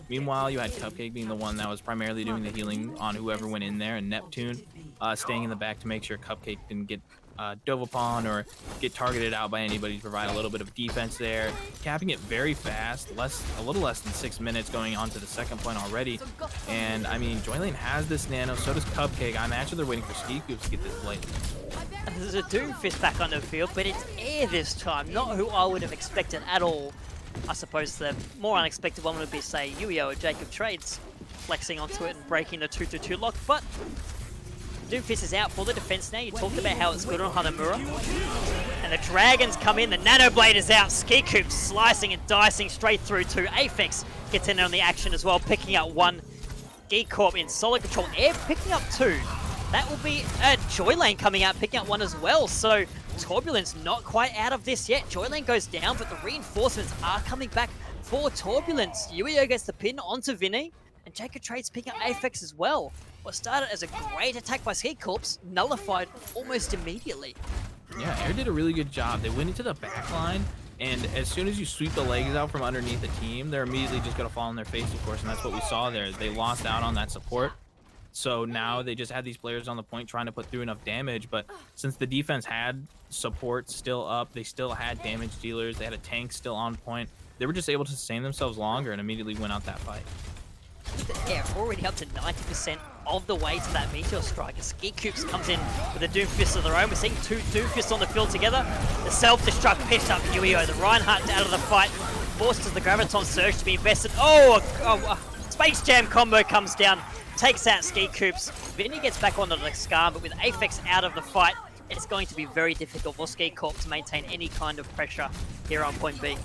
A: Meanwhile, you had Cupcake being the one that was primarily doing the healing on whoever went in there, and Neptune staying in the back to make sure Cupcake didn't get dove upon or get targeted out by anybody, to provide a little bit of defense there. Capping it very fast, a little less than 6 minutes going on to the second point already. And I mean, Joylane has this nano, so does Cupcake. I'm actually they're waiting for SkeeCorp to get this blade.
B: There's a Doomfist back on the field, but it's air this time, not who I would have expected at all. I suppose the more unexpected one would be, say, Yuio or Jacob Trades flexing onto it and breaking the 2-2-2 lock, but Doomfist is out for the defense now. You talked about how it's good on Hanamura. And the Dragons come in, the Nano Blade is out. SkeeCorp slicing and dicing straight through to Aphex. Gets in on the action as well, picking up one. SkeeCorp in solid control. Air picking up two. That will be Joylane coming out, picking up one as well. So Torbulance not quite out of this yet. Joylane goes down, but the reinforcements are coming back for Torbulance. Yuio gets the pin onto Vinny, and Jacob Trades picking up Aphex as well. What started as a great attack by SkeeCorp, nullified almost immediately.
A: Yeah, Air did a really good job. They went into the back line, and as soon as you sweep the legs out from underneath the team, they're immediately just going to fall on their face, of course, and that's what we saw there. They lost out on that support. So now they just had these players on the point trying to put through enough damage, but since the defense had support still up, they still had damage dealers, they had a tank still on point, they were just able to sustain themselves longer and immediately win out that fight.
B: Yeah, already up to 90% of the way to that Meteor Strike. As SkeeCorp comes in with a Doomfist of their own. We're seeing two Doomfists on the field together. The self-destruct pitched up Yuio. The Reinhardt out of the fight forces the Graviton Surge to be invested. Space Jam combo comes down, takes out SkeeCorp. Vinny gets back onto the Scar, but with Aphex out of the fight, it's going to be very difficult for SkeeCorp to maintain any kind of pressure here on point B.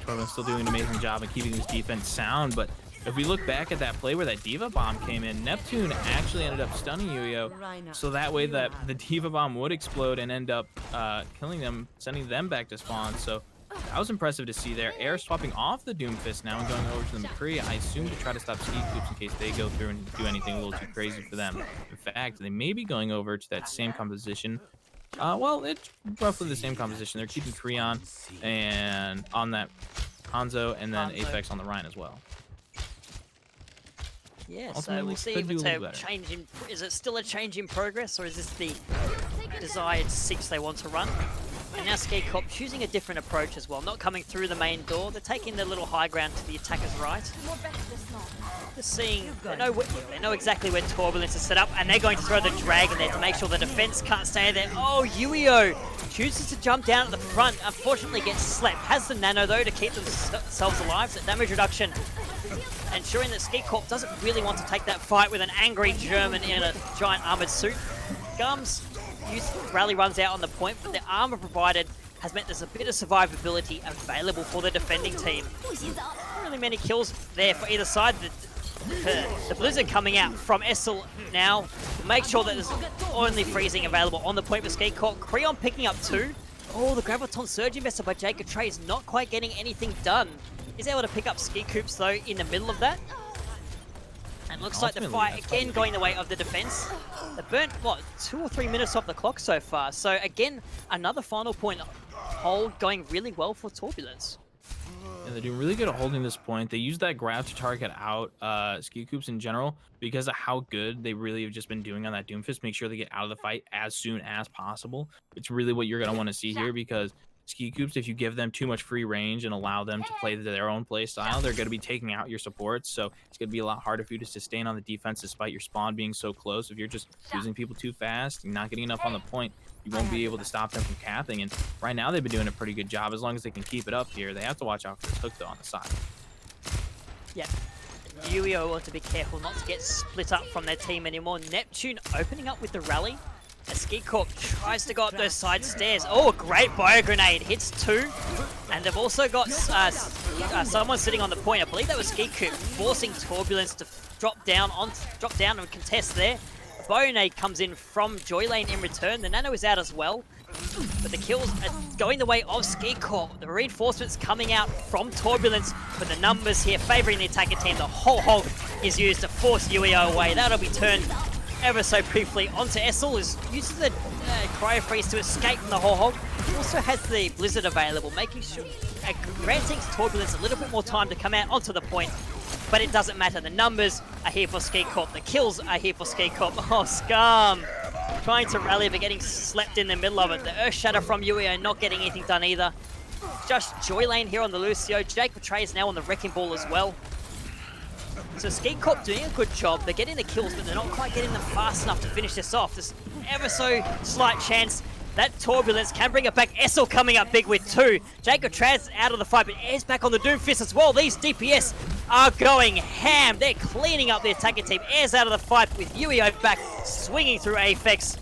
A: Torben's still doing an amazing job of keeping his defense sound, but if we look back at that play where that Diva Bomb came in, Neptune actually ended up stunning Yuio, so that way that the Diva Bomb would explode and end up killing them, sending them back to spawn. So that was impressive to see there. Air swapping off the Doomfist now and going over to the McCree, I assume to try to stop SkeeCorp in case they go through and do anything a little too crazy for them. In fact, they may be going over to that same composition. Well, it's roughly the same composition. They're keeping Creon and on that Hanzo, and then Aphex on the Rhine as well.
B: Yeah, so we'll see if it's a change in... Is it still a change in progress, or is this the desired 6 they want to run? And now SkeeCorp choosing a different approach as well, not coming through the main door. They're taking the little high ground to the attacker's right. Just seeing... They know exactly where Torbulance is set up, and they're going to throw the Dragon there to make sure the defense can't stay there. Oh, Yuio chooses to jump down at the front. Unfortunately gets slept. Has the Nano, though, to keep themselves alive. So damage reduction, ensuring that SkeeCorp doesn't really want to take that fight with an angry German in a giant armored suit. Gums rally runs out on the point, but the armor provided has meant there's a bit of survivability available for the defending team. Not really many kills there for either side. The Blizzard coming out from Essel now to make sure that there's only freezing available on the point for SkeeCorp. Creon picking up 2. Oh, the Graviton Surge invested by Jacob Trey is not quite getting anything done. Is able to pick up SkeeCorp though in the middle of that. And looks like the fight again going the way of the defense. They burnt, what, 2 or 3 minutes off the clock so far. So again, another final point hold going really well for Torbulance.
A: Yeah, they're doing really good at holding this point. They use that grab to target out SkeeCorp in general because of how good they really have just been doing on that Doomfist. Make sure they get out of the fight as soon as possible. It's really what you're going to want to see here because SkeeCorps, if you give them too much free range and allow them to play their own play style, they're going to be taking out your supports. So it's going to be a lot harder for you to sustain on the defense despite your spawn being so close. If you're just losing people too fast and not getting enough on the point, you won't be able to stop them from capping. And right now they've been doing a pretty good job as long as they can keep it up here. They have to watch out for this hook though on the side.
B: Yeah. UEO want to be careful not to get split up from their team anymore. Neptune opening up with the rally. As SkeeCorp tries to go up those side stairs. Oh, a great bio grenade. Hits 2. And they've also got someone sitting on the point. I believe that was SkeeCorp forcing Torbulance to drop down and contest there. A bio grenade comes in from Joylane in return. The nano is out as well. But the kills are going the way of SkeeCorp. The reinforcements coming out from Torbulance, but the numbers here favoring the attacker team. The whole hog is used to force UEO away. That'll be turned ever so briefly onto Essel, who uses the cryo freeze to escape from the whole hog. He also has the blizzard available, making sure granting Torbulance a little bit more time to come out onto the point. But it doesn't matter. The numbers are here for SkeeCorp. The kills are here for SkeeCorp. Oh, Scum! Trying to rally, but getting slept in the middle of it. The Earth Shatter from UEO not getting anything done either. Just Joylane here on the Lucio. Jake Betray's now on the Wrecking Ball as well. So SkeeCorp doing a good job. They're getting the kills, but they're not quite getting them fast enough to finish this off. There's ever so slight chance that Torbulance can bring it back. Essel coming up big with 2. Jacob Traz out of the fight, but Air's back on the Doomfist as well. These DPS are going ham. They're cleaning up the attacking team. Air's out of the fight with UEO back, swinging through Aphex.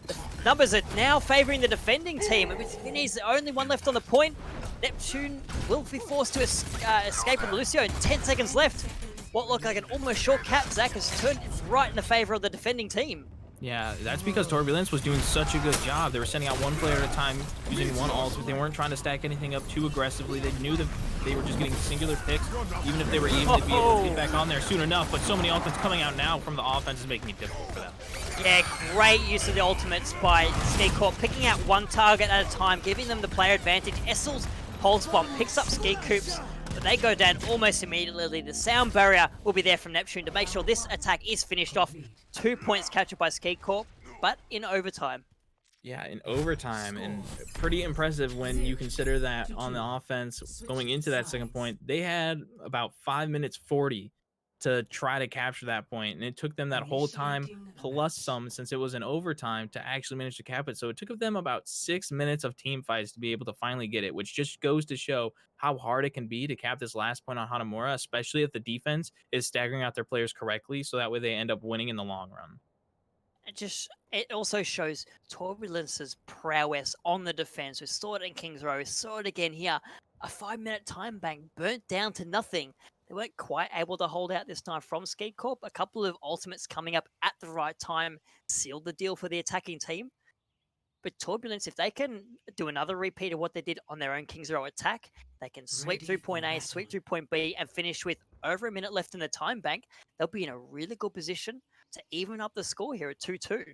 B: The numbers are now favoring the defending team. With Vinny's the only one left on the point, Neptune will be forced to escape with Lucio in 10 seconds left. What looked like an almost short cap, Zach has turned right in the favor of the defending team.
A: Yeah, that's because Torbulance was doing such a good job. They were sending out one player at a time, using one ultimate. They weren't trying to stack anything up too aggressively. They knew that they were just getting singular picks, even if they were even to be able to get back on there soon enough. But so many ultimates coming out now from the offense is making it difficult for them.
B: Yeah, great use of the ultimates by SkeeCorp, picking out one target at a time, giving them the player advantage. Essel's pulse bomb picks up SkeeCorp's, but they go down almost immediately. The sound barrier will be there from Neptune to make sure this attack is finished off. 2 points captured by SkeeCorp, but in overtime.
A: Yeah, in overtime, and pretty impressive when you consider that on the offense going into that second point, they had about 5 minutes 40 to try to capture that point, and it took them that whole time plus some, since it was in overtime, to actually manage to cap it. So it took them about 6 minutes of team fights to be able to finally get it, which just goes to show how hard it can be to cap this last point on Hanamura, especially if the defense is staggering out their players correctly, so that way they end up winning in the long run.
B: It also shows Turbulence's prowess on the defense. We saw it in Kings Row, we saw it again here. A 5-minute time bank burnt down to nothing. They weren't quite able to hold out this time from SkeeCorp. A couple of ultimates coming up at the right time sealed the deal for the attacking team. But Torbulance, if they can do another repeat of what they did on their own Kings Row attack, they can sweep through point A, sweep through point B, and finish with over a minute left in the time bank. They'll be in a really good position to even up the score here at 2-2.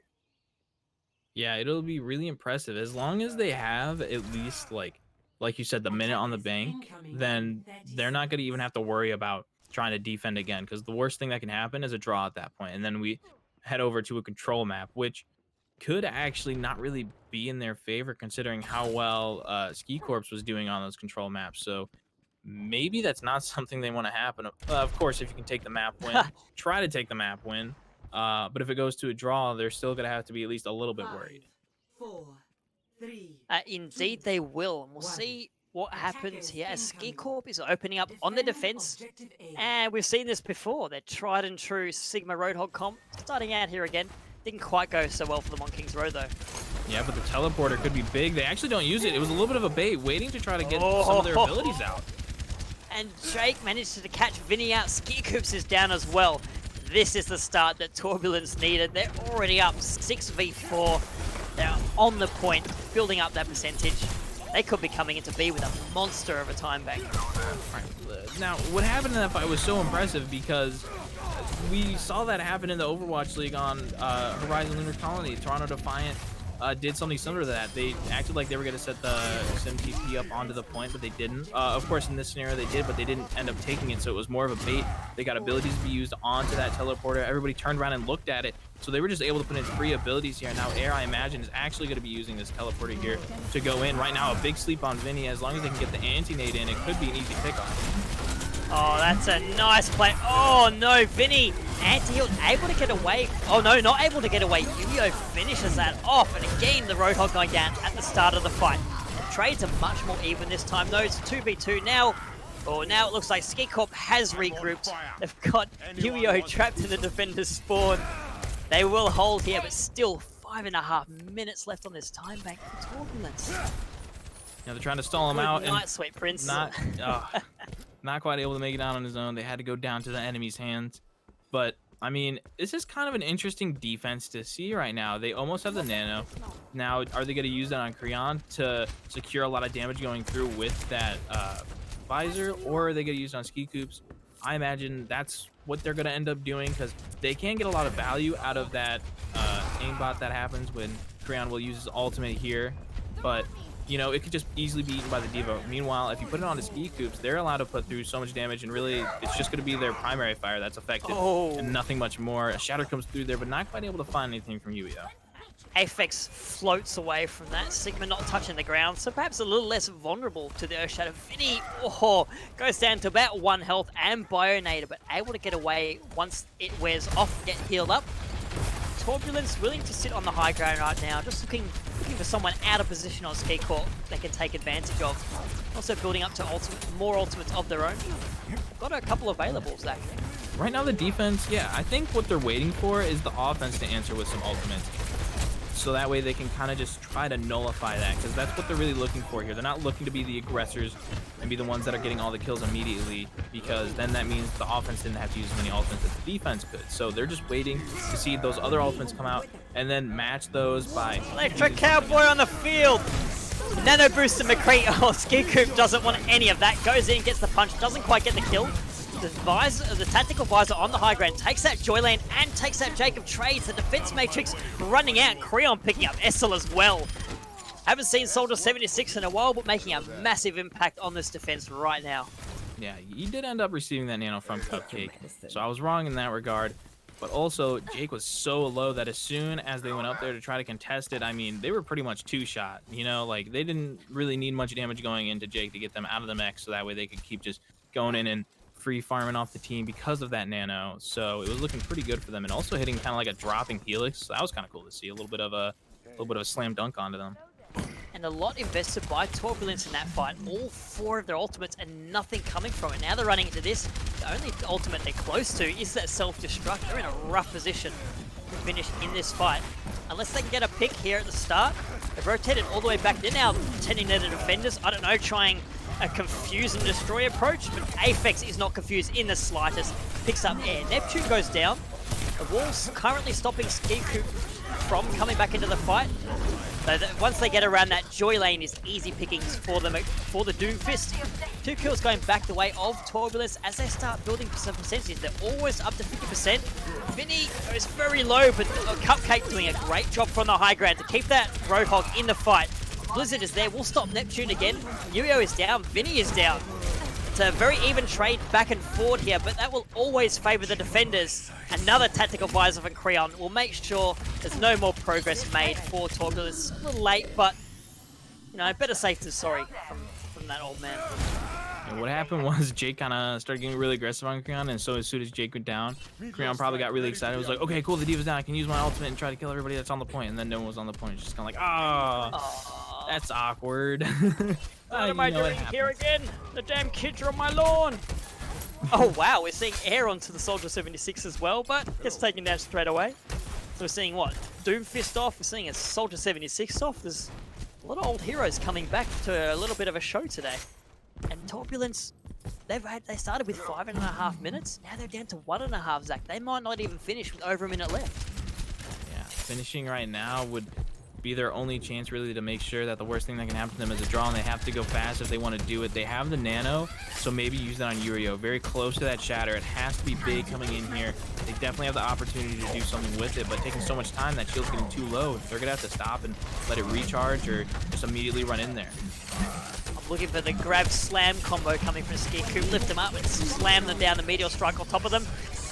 A: Yeah, it'll be really impressive. As long as they have at least, like you said, the minute on the bank, then they're not going to even have to worry about trying to defend again, because the worst thing that can happen is a draw at that point. And then we head over to a control map, which could actually not really be in their favor considering how well SkeeCorp was doing on those control maps. So maybe that's not something they want to happen. Of course, if you can take the map win, try to take the map win. But if it goes to a draw, they're still going to have to be at least a little bit worried.
C: 4, 3,
B: Indeed, they will. And we'll see what happens here as SkeeCorp is opening up on the defense. And we've seen this before. Their tried and true Sigma Roadhog comp starting out here again. Didn't quite go so well for them on Kings Row, though.
A: Yeah, but the teleporter could be big. They actually don't use it. It was a little bit of a bait, waiting to try to get some of their abilities out.
B: And Jake managed to catch Vinny out. SkeeCorp is down as well. This is the start that Torbulance needed. They're already up 6v4. They're on the point, building up that percentage. They could be coming into B with a monster of a time bank.
A: Right. Now, what happened in that fight was so impressive because we saw that happen in the Overwatch League on Horizon Lunar Colony. Toronto Defiant did something similar to that. They acted like they were going to set the SimTP up onto the point, but they didn't. Of course, in this scenario they did, but they didn't end up taking it, so it was more of a bait. They got abilities to be used onto that teleporter. Everybody turned around and looked at it, so they were just able to put in 3 abilities here. Now Air, I imagine, is actually going to be using this teleporter here to go in. Right now, a big sleep on Vinny. As long as they can get the anti-nade in, it could be an easy pickoff.
B: Oh, that's a nice play. Oh no, Vinny, anti-heal, able to get away. Oh no, not able to get away. Yu-Gi-Oh finishes that off, and again the Roadhog going down at the start of the fight. The trades are much more even this time though. It's 2v2 now. Oh, now it looks like SkeeCorp has regrouped. They've got Yu-Gi-Oh trapped in the defender's spawn. They will hold here, but still 5.5 minutes left on this time bank for Torbulance.
A: Yeah, they're trying to stall him out.
B: Night, Sweet Prince.
A: Not quite able to make it out on his own. They had to go down to the enemy's hands. But, I mean, this is kind of an interesting defense to see right now. They almost have the nano. Now, are they going to use that on Creon to secure a lot of damage going through with that visor? Or are they going to use it on SkeeCorp? I imagine that's what they're going to end up doing, because they can get a lot of value out of that aimbot that happens when Creon will use his ultimate here. But you know, it could just easily be eaten by the Diva. Meanwhile, if you put it on the SkeeCorp, they're allowed to put through so much damage, and really, it's just going to be their primary fire that's effective, and nothing much more. A Shatter comes through there, but not quite able to find anything from Yu-Gi-Oh.
B: Aphex floats away from that. Sigma not touching the ground, so perhaps a little less vulnerable to the Earth Shatter. Vinny goes down to about 1 health and Bionator, but able to get away once it wears off, get healed up. Torbulance willing to sit on the high ground right now, just looking for someone out of position on SkeeCorp they can take advantage of. Also building up to more ultimates of their own. Got a couple available, Zach.
A: Right now the defense, yeah, I think what they're waiting for is the offense to answer with some ultimates. So that way they can kind of just try to nullify that, because that's what they're really looking for here. They're not looking to be the aggressors and be the ones that are getting all the kills immediately, because then that means the offense didn't have to use as many ultimates as the defense could. So they're just waiting to see those other ultimates come out and then match those by...
B: Electric Cowboy on the field! Nano Booster McCree. Oh, SkeeCorp doesn't want any of that. Goes in, gets the punch, doesn't quite get the kill. The tactical visor on the high ground takes that Joyland and takes that Jacob trades. The defense matrix running out. Creon picking up Essel as well. Haven't seen Soldier 76 in a while, but making a massive impact on this defense right now.
A: Yeah, he did end up receiving that nano from Cupcake, so I was wrong in that regard. But also, Jake was so low that as soon as they went up there to try to contest it, I mean, they were pretty much 2-shot. You know, like, they didn't really need much damage going into Jake to get them out of the mech, so that way they could keep just going in and free farming off the team because of that nano. So it was looking pretty good for them, and also hitting kind of like a dropping helix. So that was kind of cool to see. A little bit of a slam dunk onto them.
B: And a lot invested by Torbulance in that fight. All 4 of their ultimates and nothing coming from it. Now they're running into this. The only ultimate they're close to is that self-destruct. They're in a rough position to finish in this fight. Unless they can get a pick here at the start. They've rotated all the way back. They're now tending to the defenders. I don't know, trying a confuse and destroy approach, but Aphex is not confused in the slightest. Picks up air. Neptune goes down. The wall's currently stopping SkeeCorp from coming back into the fight. So once they get around that, Joy Lane is easy pickings for them for the Doomfist. 2 kills going back the way of Torbulance as they start building some percentages. They're always up to 50%. Vinny goes very low, but Cupcake doing a great job from the high ground to keep that Roadhog in the fight. Blizzard is there, we'll stop Neptune again. Yu-Gi-Oh is down, Vinny is down. It's a very even trade back and forth here, but that will always favour the defenders. Another tactical visor from Creon will make sure there's no more progress made for Torbulance. A little late, but, you know, better safe than sorry from that old man.
A: And what happened was Jake kind of started getting really aggressive on Creon, and so as soon as Jake went down, Creon probably got really excited. It was like, okay, cool, the Diva's down. I can use my ultimate and try to kill everybody that's on the point. And then no one was on the point. It's just kind of like, oh, that's awkward.
B: What am I doing here again? The damn kids are on my lawn. Oh, wow, we're seeing air onto the Soldier 76 as well, but gets taken down straight away. So we're seeing what? Doomfist off. We're seeing a Soldier 76 off. There's a lot of old heroes coming back to a little bit of a show today. And Torbulance, they started with 5.5 minutes. Now they're down to 1.5, Zach. They might not even finish with over a minute left.
A: Yeah, finishing right now would be their only chance really to make sure that the worst thing that can happen to them is a draw, and they have to go fast if they want to do it. They have the nano, so maybe use that on Yurio. Very close to that shatter. It has to be big coming in here. They definitely have the opportunity to do something with it, but taking so much time, that shield's getting too low. They're gonna have to stop and let it recharge or just immediately run in there.
B: I'm looking for the grab slam combo coming from SkeeCorp. Lift them up and slam them down. The meteor strike on top of them.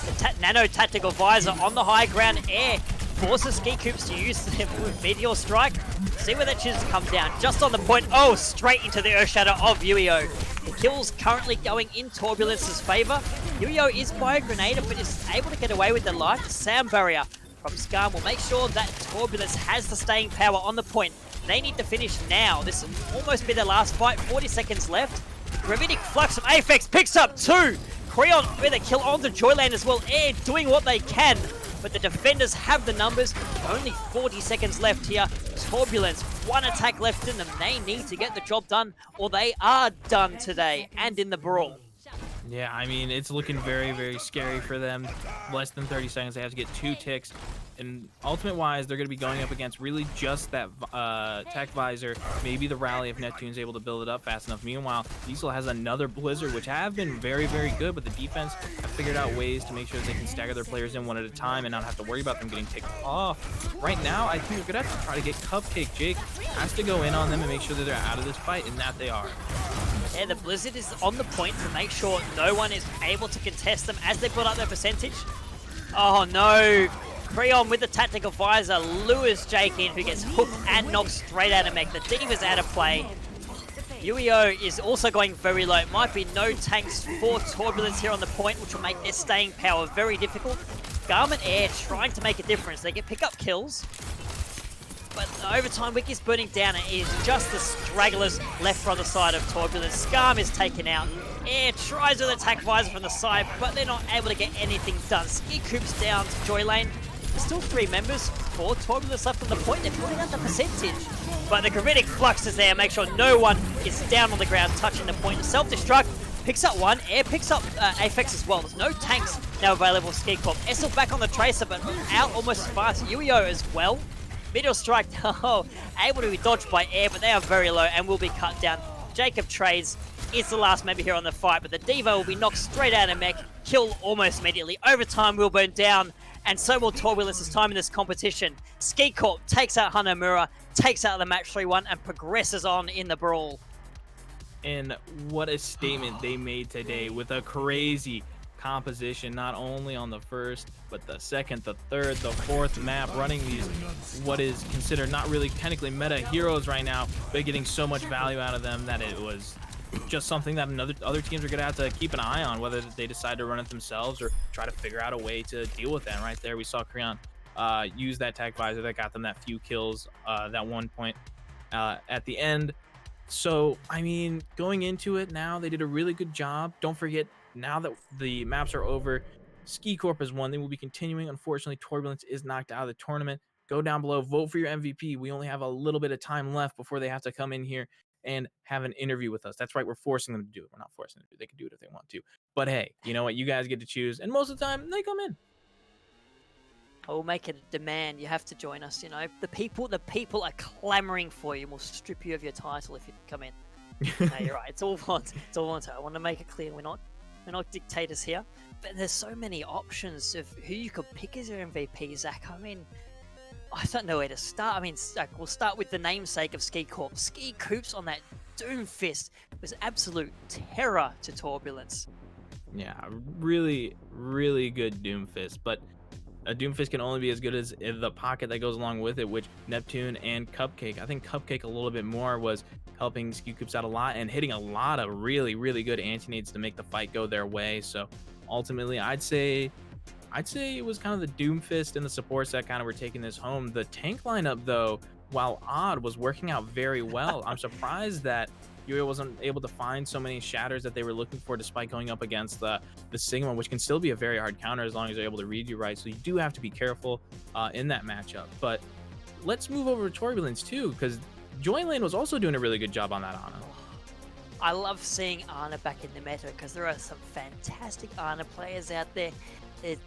B: The nano tactical visor on the high ground. Air forces SkeeCorp to use the meteor strike. See where that chooses to come down. Just on the point. Oh, straight into the Earth Shatter of Yuio. The kills currently going in Turbulence's favor. Yuio is by a Grenader, but is able to get away with the life. The sound barrier from Skarm will make sure that Turbulence has the staying power on the point. They need to finish now. This will almost be their last fight. 40 seconds left. Gravitic Flux from Aphex picks up 2. Creon with a kill onto Joyland as well. Air doing what they can, but the defenders have the numbers. Only 40 seconds left here. Turbulence, 1 attack left in them. They need to get the job done, or they are done today and in the brawl.
A: Yeah, I mean, it's looking very, very scary for them. Less than 30 seconds. They have to get 2 ticks. And ultimate-wise, they're going to be going up against really just that tech visor, maybe the rally if Neptune's able to build it up fast enough. Meanwhile, Diesel has another Blizzard, which have been very, very good, but the defense have figured out ways to make sure that they can stagger their players in one at a time and not have to worry about them getting ticked off. Right now, I think we're going to have to try to get Cupcake. Jake has to go in on them and make sure that they're out of this fight, and that they are.
B: Yeah, the Blizzard is on the point to make sure no one is able to contest them as they build up their percentage. Oh no! Creon with the tactical visor lures Jake in, who gets hooked and knocked straight out of mech. The Diva's out of play. Yuio is also going very low. Might be no tanks for Turbulence here on the point, which will make their staying power very difficult. Garment Air trying to make a difference. They can pick up kills, but the overtime wick is burning down. It is just the stragglers left from the side of Turbulence. Skarm is taken out. Air tries with attack visor from the side, but they're not able to get anything done. SkeeCorp's down to Joy Lane. There's still 3 members, 4 Turbulence left on the point. They're putting out the percentage, but the Gravitic Flux is there. Make sure no one is down on the ground touching the point. Self-destruct picks up 1. Air picks up Aphex as well. There's no tanks now available for SkeeCorp. Essel back on the Tracer, but out almost as fast. Yuio as well. Meteor Strike, able to be dodged by Air, but they are very low and will be cut down. Jacob Trades is the last member here on the fight, but the Diva will be knocked straight out of mech, kill almost immediately. Overtime will burn down, and so will Turbulence's time in this competition. SkeeCorp takes out Hanamura, takes out the match 3-1, and progresses on in the brawl.
A: And what a statement they made today with a crazy composition, not only on the first, but the second, the third, the fourth map, running these what is considered not really technically meta heroes right now, but getting so much value out of them that it was just something that other teams are going to have to keep an eye on, whether they decide to run it themselves or try to figure out a way to deal with that. Right there, we saw Creon use that tech visor that got them that few kills, that 1 point at the end. So, I mean, going into it now, they did a really good job. Don't forget, now that the maps are over, SkeeCorp has won. They will be continuing. Unfortunately, Turbulence is knocked out of the tournament. Go down below, vote for your MVP. We only have a little bit of time left before they have to come in here and have an interview with us. That's right, we're forcing them to do it. We're not forcing them to do it. They can do it if they want to. But hey, you know what? You guys get to choose, and most of the time, they come in.
B: I will make a demand. You have to join us. You know, the people are clamoring for you. We'll strip you of your title if you come in. No, you're right. It's all volunteer. It's all volunteer. I want to make it clear we're not dictators here. But there's so many options of who you could pick as your MVP, Zach. I mean, I don't know where to start. I mean, Zach, we'll start with the namesake of SkeeCorp. SkeeCorp's on that Doomfist was absolute terror to Turbulence.
A: Yeah, really, really good Doomfist, but a Doomfist can only be as good as the pocket that goes along with it, which Neptune and Cupcake. I think Cupcake a little bit more was helping SkeeCorp out a lot and hitting a lot of really, really good anti-nades to make the fight go their way. So ultimately, I'd say it was kind of the Doomfist and the supports that kind of were taking this home. The tank lineup, though, while odd, was working out very well. I'm surprised that Yurio wasn't able to find so many shatters that they were looking for, despite going up against the Sigma, which can still be a very hard counter as long as they're able to read you right. So you do have to be careful in that matchup. But let's move over to Turbulence too, because Joylane was also doing a really good job on that Ana.
B: I love seeing Ana back in the meta because there are some fantastic Ana players out there.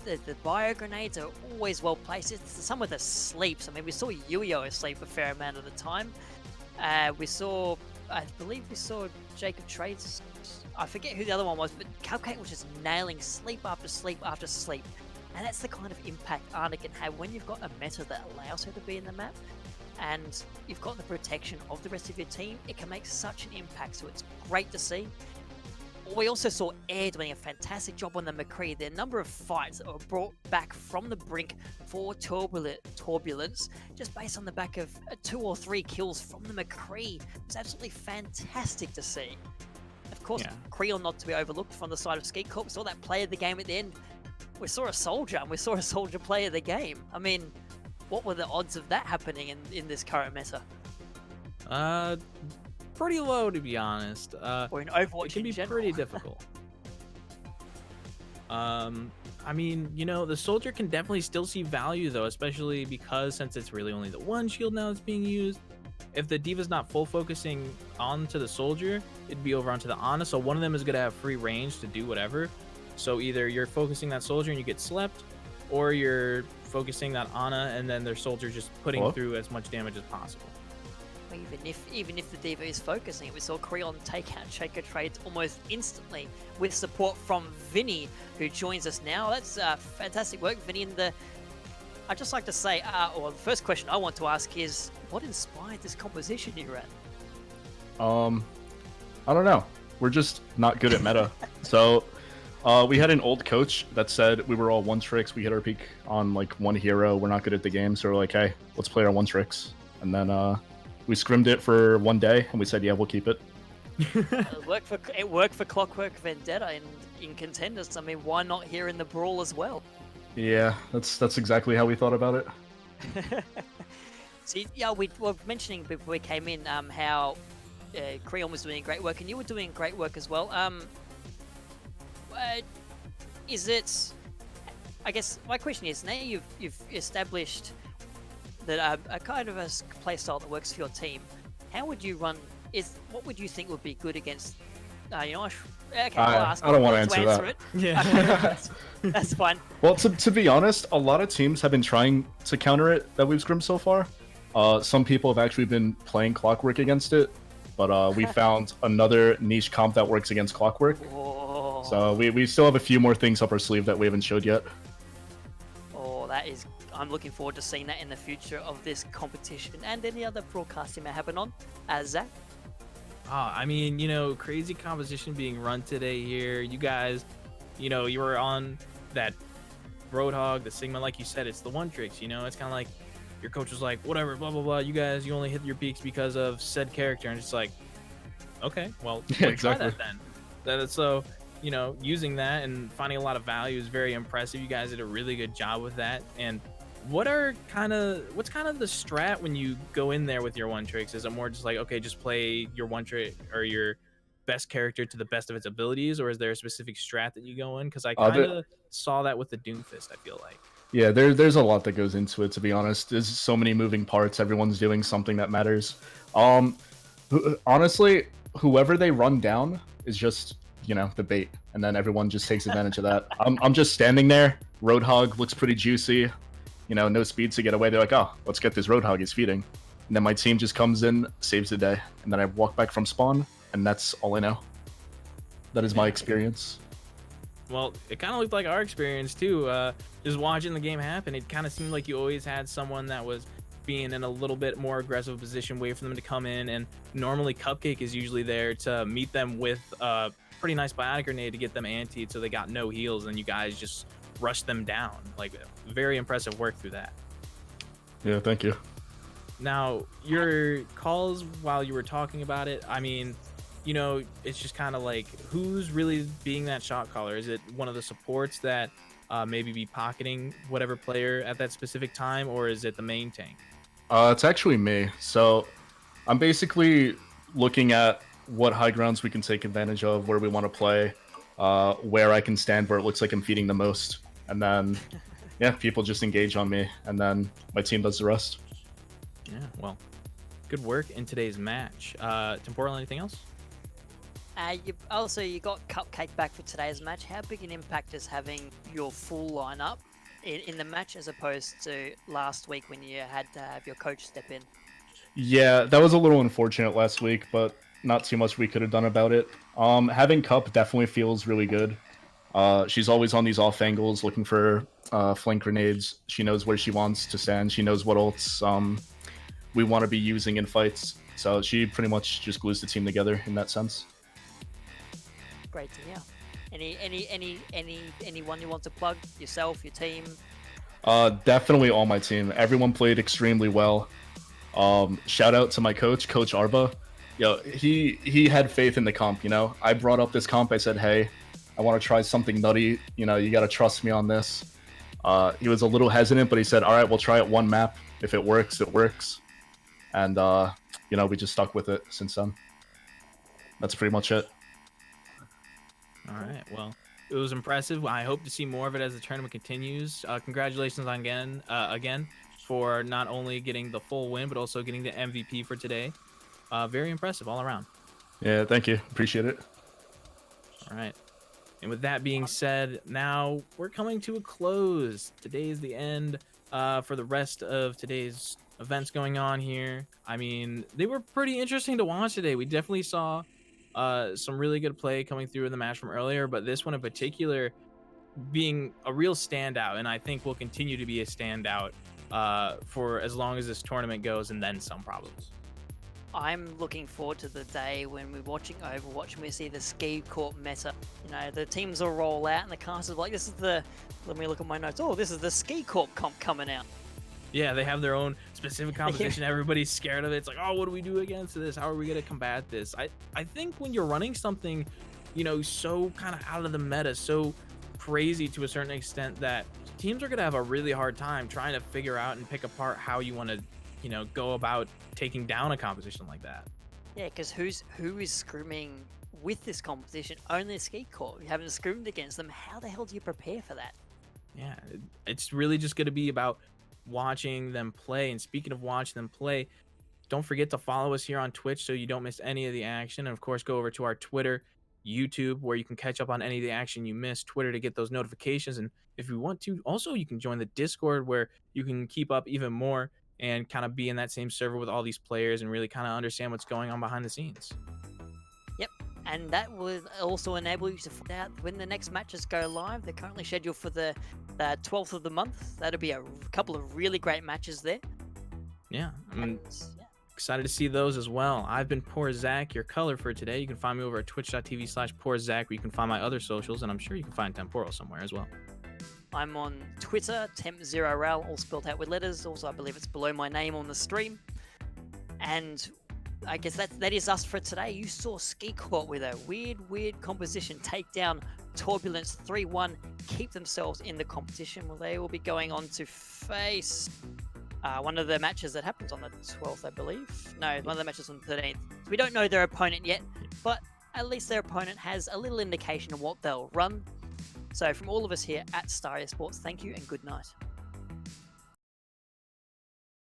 B: The bio grenades are always well placed. Some of the sleeps. I mean, we saw Yuyo asleep a fair amount of the time. I believe we saw Jacob Trades. I forget who the other one was, but Cupcake was just nailing sleep after sleep after sleep. And that's the kind of impact Ana can have when you've got a meta that allows her to be in the map, and you've got the protection of the rest of your team. It can make such an impact, so it's great to see. We also saw Air doing a fantastic job on the McCree. The number of fights that were brought back from the brink for Torbulance, just based on the back of 2 or 3 kills from the McCree, was absolutely fantastic to see. Of course, Creon not to be overlooked from the side of SkeeCorp. We saw that play of the game at the end. We saw a soldier, and we saw a soldier play of the game. I mean, what were the odds of that happening in this current meta?
A: Pretty low, to be honest.
B: Or in Overwatch
A: it can be
B: general.
A: pretty difficult. I mean, you know, the soldier can definitely still see value though, especially because since it's really only the one shield now that's being used. If the D.Va's not full focusing onto the soldier, it'd be over onto the Ana. So one of them is gonna have free range to do whatever. So either you're focusing that soldier and you get slept, or you're focusing that Ana and then their soldier just putting through as much damage as possible.
B: Even if the D.Va is focusing, we saw Creon take out Shaker Trades almost instantly with support from Vinny, who joins us now. That's fantastic work, Vinny. And I'd just like to say, the first question I want to ask is, what inspired this composition you ran?
D: I don't know. We're just not good at meta. So we had an old coach that said we were all one tricks. We hit our peak on like one hero. We're not good at the game, so we're like, hey, let's play our one tricks. And then we scrimmed it for one day, and we said, yeah, we'll keep it.
B: It worked for Clockwork Vendetta in Contenders. I mean, why not here in the Brawl as well?
D: Yeah, that's exactly how we thought about it.
B: See, yeah, we were mentioning before we came in how Creon was doing great work, and you were doing great work as well. Is it? I guess my question is, now you've established that a kind of a playstyle that works for your team. How would you run? What would you think would be good against? Okay, I'll ask.
D: I don't want to answer that.
B: It.
A: Yeah,
B: Okay, that's fine.
D: Well, to be honest, a lot of teams have been trying to counter it that we've scrimmed so far. Some people have actually been playing Clockwork against it, but we found another niche comp that works against Clockwork.
B: Oh.
D: So we still have a few more things up our sleeve that we haven't showed yet.
B: Oh, that is. I'm looking forward to seeing that in the future of this competition and any other broadcasting may happen on. Zach?
A: I mean, you know, crazy composition being run today here. You guys, you know, you were on that Roadhog, the Sigma, like you said, it's the one tricks, you know, it's kind of like your coach was like, whatever, blah, blah, blah. You guys, you only hit your peaks because of said character. And it's like, okay, well,
D: Yeah,
A: try
D: exactly.
A: that then. So, you know, using that and finding a lot of value is very impressive. You guys did a really good job with that. And what's kind of the strat when you go in there with your one tricks? Is it more just like, okay, just play your one trick or your best character to the best of its abilities, or is there a specific strat that you go in? Because I kind of saw that with the Doomfist, I feel like.
D: Yeah, there's a lot that goes into it, to be honest. There's so many moving parts. Everyone's doing something that matters. Honestly, whoever they run down is just, you know, the bait, and then everyone just takes advantage of that. I'm just standing there. Roadhog looks pretty juicy. You know, no speed to get away. They're like, oh, let's get this Roadhog. He's feeding. And then my team just comes in, saves the day. And then I walk back from spawn, and that's all I know. That is my experience.
A: Well, it kind of looked like our experience too. Just watching the game happen, it kind of seemed like you always had someone that was being in a little bit more aggressive position, wait for them to come in. And normally Cupcake is usually there to meet them with a pretty nice biotic grenade to get them antied so they got no heals, and you guys just rush them down. Like, very impressive work through that.
D: Yeah, thank you.
A: Now, your calls while you were talking about it, I mean, you know, it's just kind of like, who's really being that shot caller? Is it one of the supports that maybe be pocketing whatever player at that specific time, or is it the main tank?
D: It's actually me. So I'm basically looking at what high grounds we can take advantage of, where we want to play, where I can stand where it looks like I'm feeding the most. And then, yeah, people just engage on me, and then my team does the rest.
A: Yeah, well, good work in today's match. Temporal, anything else?
B: You got Cupcake back for today's match. How big an impact is having your full lineup in the match as opposed to last week when you had to have your coach step in?
D: Yeah, that was a little unfortunate last week, but not too much we could have done about it. Having Cup definitely feels really good. She's always on these off angles looking for flank grenades. She knows where she wants to stand. She knows what ults we want to be using in fights. So she pretty much just glues the team together in that sense.
B: Great to hear. Anyone you want to plug? Yourself, your team?
D: Definitely all my team. Everyone played extremely well. Shout out to my coach, Coach Arba. Yo, he had faith in the comp, you know. I brought up this comp, I said, hey, I want to try something nutty. You know, you got to trust me on this. He was a little hesitant, but he said, all right, we'll try it one map. If it works, it works. And, you know, we just stuck with it since then. That's pretty much it.
A: All right. Well, it was impressive. I hope to see more of it as the tournament continues. Congratulations again for not only getting the full win, but also getting the MVP for today. Very impressive all around.
D: Yeah, thank you. Appreciate it.
A: All right. And with that being said, now we're coming to a close. Today is the end for the rest of today's events going on here. I mean, they were pretty interesting to watch today. We definitely saw some really good play coming through in the match from earlier, but this one in particular being a real standout, and I think will continue to be a standout for as long as this tournament goes, and then some problems.
B: I'm looking forward to the day when we're watching Overwatch and we see the SkeeCorp meta. You know, the teams will roll out and the casters are like, this is the, let me look at my notes. Oh, this is the SkeeCorp comp coming out.
A: Yeah, they have their own specific competition. Everybody's scared of it. It's like, oh, what do we do against this? How are we going to combat this? I think when you're running something, you know, so kind of out of the meta, so crazy to a certain extent, that teams are going to have a really hard time trying to figure out and pick apart how you want to, you know, go about taking down a competition like that.
B: Yeah, because who is scrimming with this competition? Only SkeeCorp. You haven't scrimmed against them. How the hell do you prepare for that?
A: Yeah, it's really just going to be about watching them play. And speaking of watching them play, don't forget to follow us here on Twitch so you don't miss any of the action. And of course, go over to our Twitter, YouTube, where you can catch up on any of the action you missed, Twitter to get those notifications. And if you want to, also you can join the Discord where you can keep up even more and kind of be in that same server with all these players and really kind of understand what's going on behind the scenes.
B: Yep, and that will also enable you to find out when the next matches go live. They're currently scheduled for the 12th of the month. That'll be a couple of really great matches there.
A: Yeah, I'm excited to see those as well. I've been Poor Zach, your color for today. You can find me over at twitch.tv/PoorZach, where you can find my other socials, and I'm sure you can find Temporal somewhere as well.
B: I'm on Twitter, Temp0Ral, all spelled out with letters. Also, I believe it's below my name on the stream. And I guess that is us for today. You saw SkeeCorp with a weird composition take down Torbulance 3-1, keep themselves in the competition. Well, they will be going on to face one of the matches that happens on the 12th, I believe. No, one of the matches on the 13th. We don't know their opponent yet, but at least their opponent has a little indication of what they'll run. So from all of us here at Star Sports, thank you and good night.